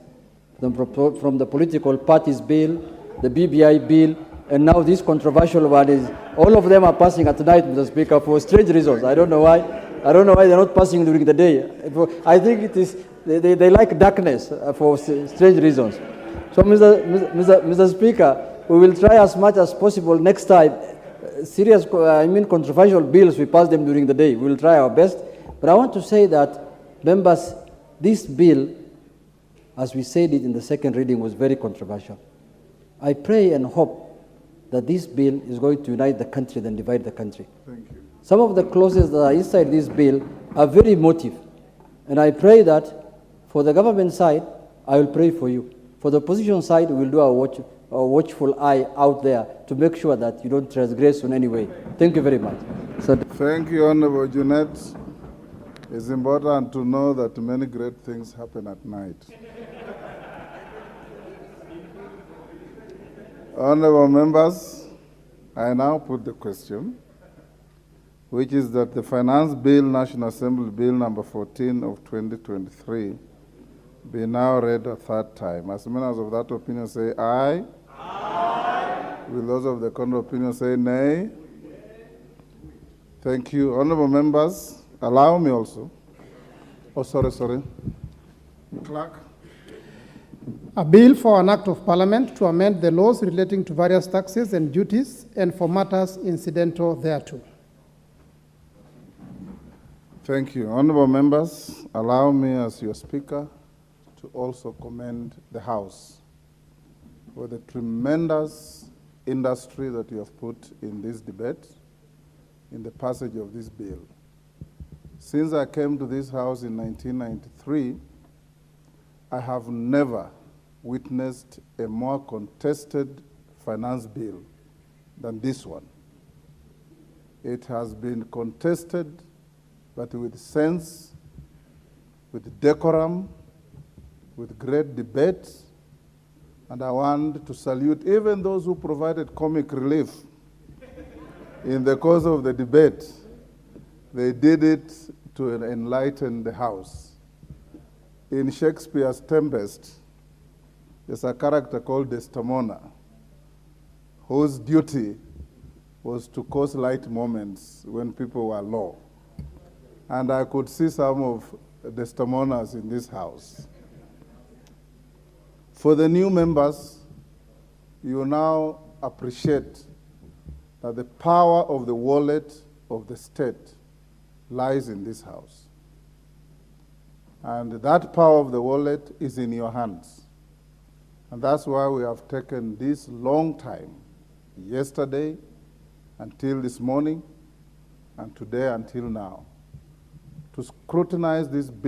From the political parties bill, the BBI bill, and now this controversial one is, all of them are passing at night, Mr. Speaker, for strange reasons. I don't know why. I don't know why they're not passing during the day. I think it is, they like darkness for strange reasons. So, Mr. Speaker, we will try as much as possible next time. Controversial bills, we pass them during the day. We will try our best. But I want to say that, members, this bill, as we said it in the second reading, was very controversial. I pray and hope that this bill is going to unite the country than divide the country. Thank you. Some of the clauses that are inside this bill are very emotive. And I pray that for the government side, I will pray for you. For the opposition side, we will do our watchful eye out there to make sure that you don't transgress in any way. Thank you very much. Thank you, Honorable Junet. It's important to know that many great things happen at night. Honorable members, I now put the question, which is that the Finance Bill, National Assembly Bill number 14 of 2023 be now read a third time. As members of that opinion say aye. Aye. Will those of the contrary opinion say nay? Thank you. Honorable members, allow me also. Oh, sorry. Clerk. A bill for an act of parliament to amend the laws relating to various taxes and duties and for matters incidental thereto. Thank you. Honorable members, allow me as your speaker to also commend the House for the tremendous industry that you have put in this debate, in the passage of this bill. Since I came to this House in 1993, I have never witnessed a more contested finance bill than this one. It has been contested, but with sense, with decorum, with great debate, and I want to salute even those who provided comic relief in the course of the debate. They did it to enlighten the House. In Shakespeare's Tempest, there's a character called Desdemona, whose duty was to cause light moments when people were low. And I could see some of Desdemonas in this House. For the new members, you now appreciate that the power of the wallet of the state lies in this House. And that power of the wallet is in your hands. And that's why we have taken this long time, yesterday until this morning, and today until now, to scrutinize this bill.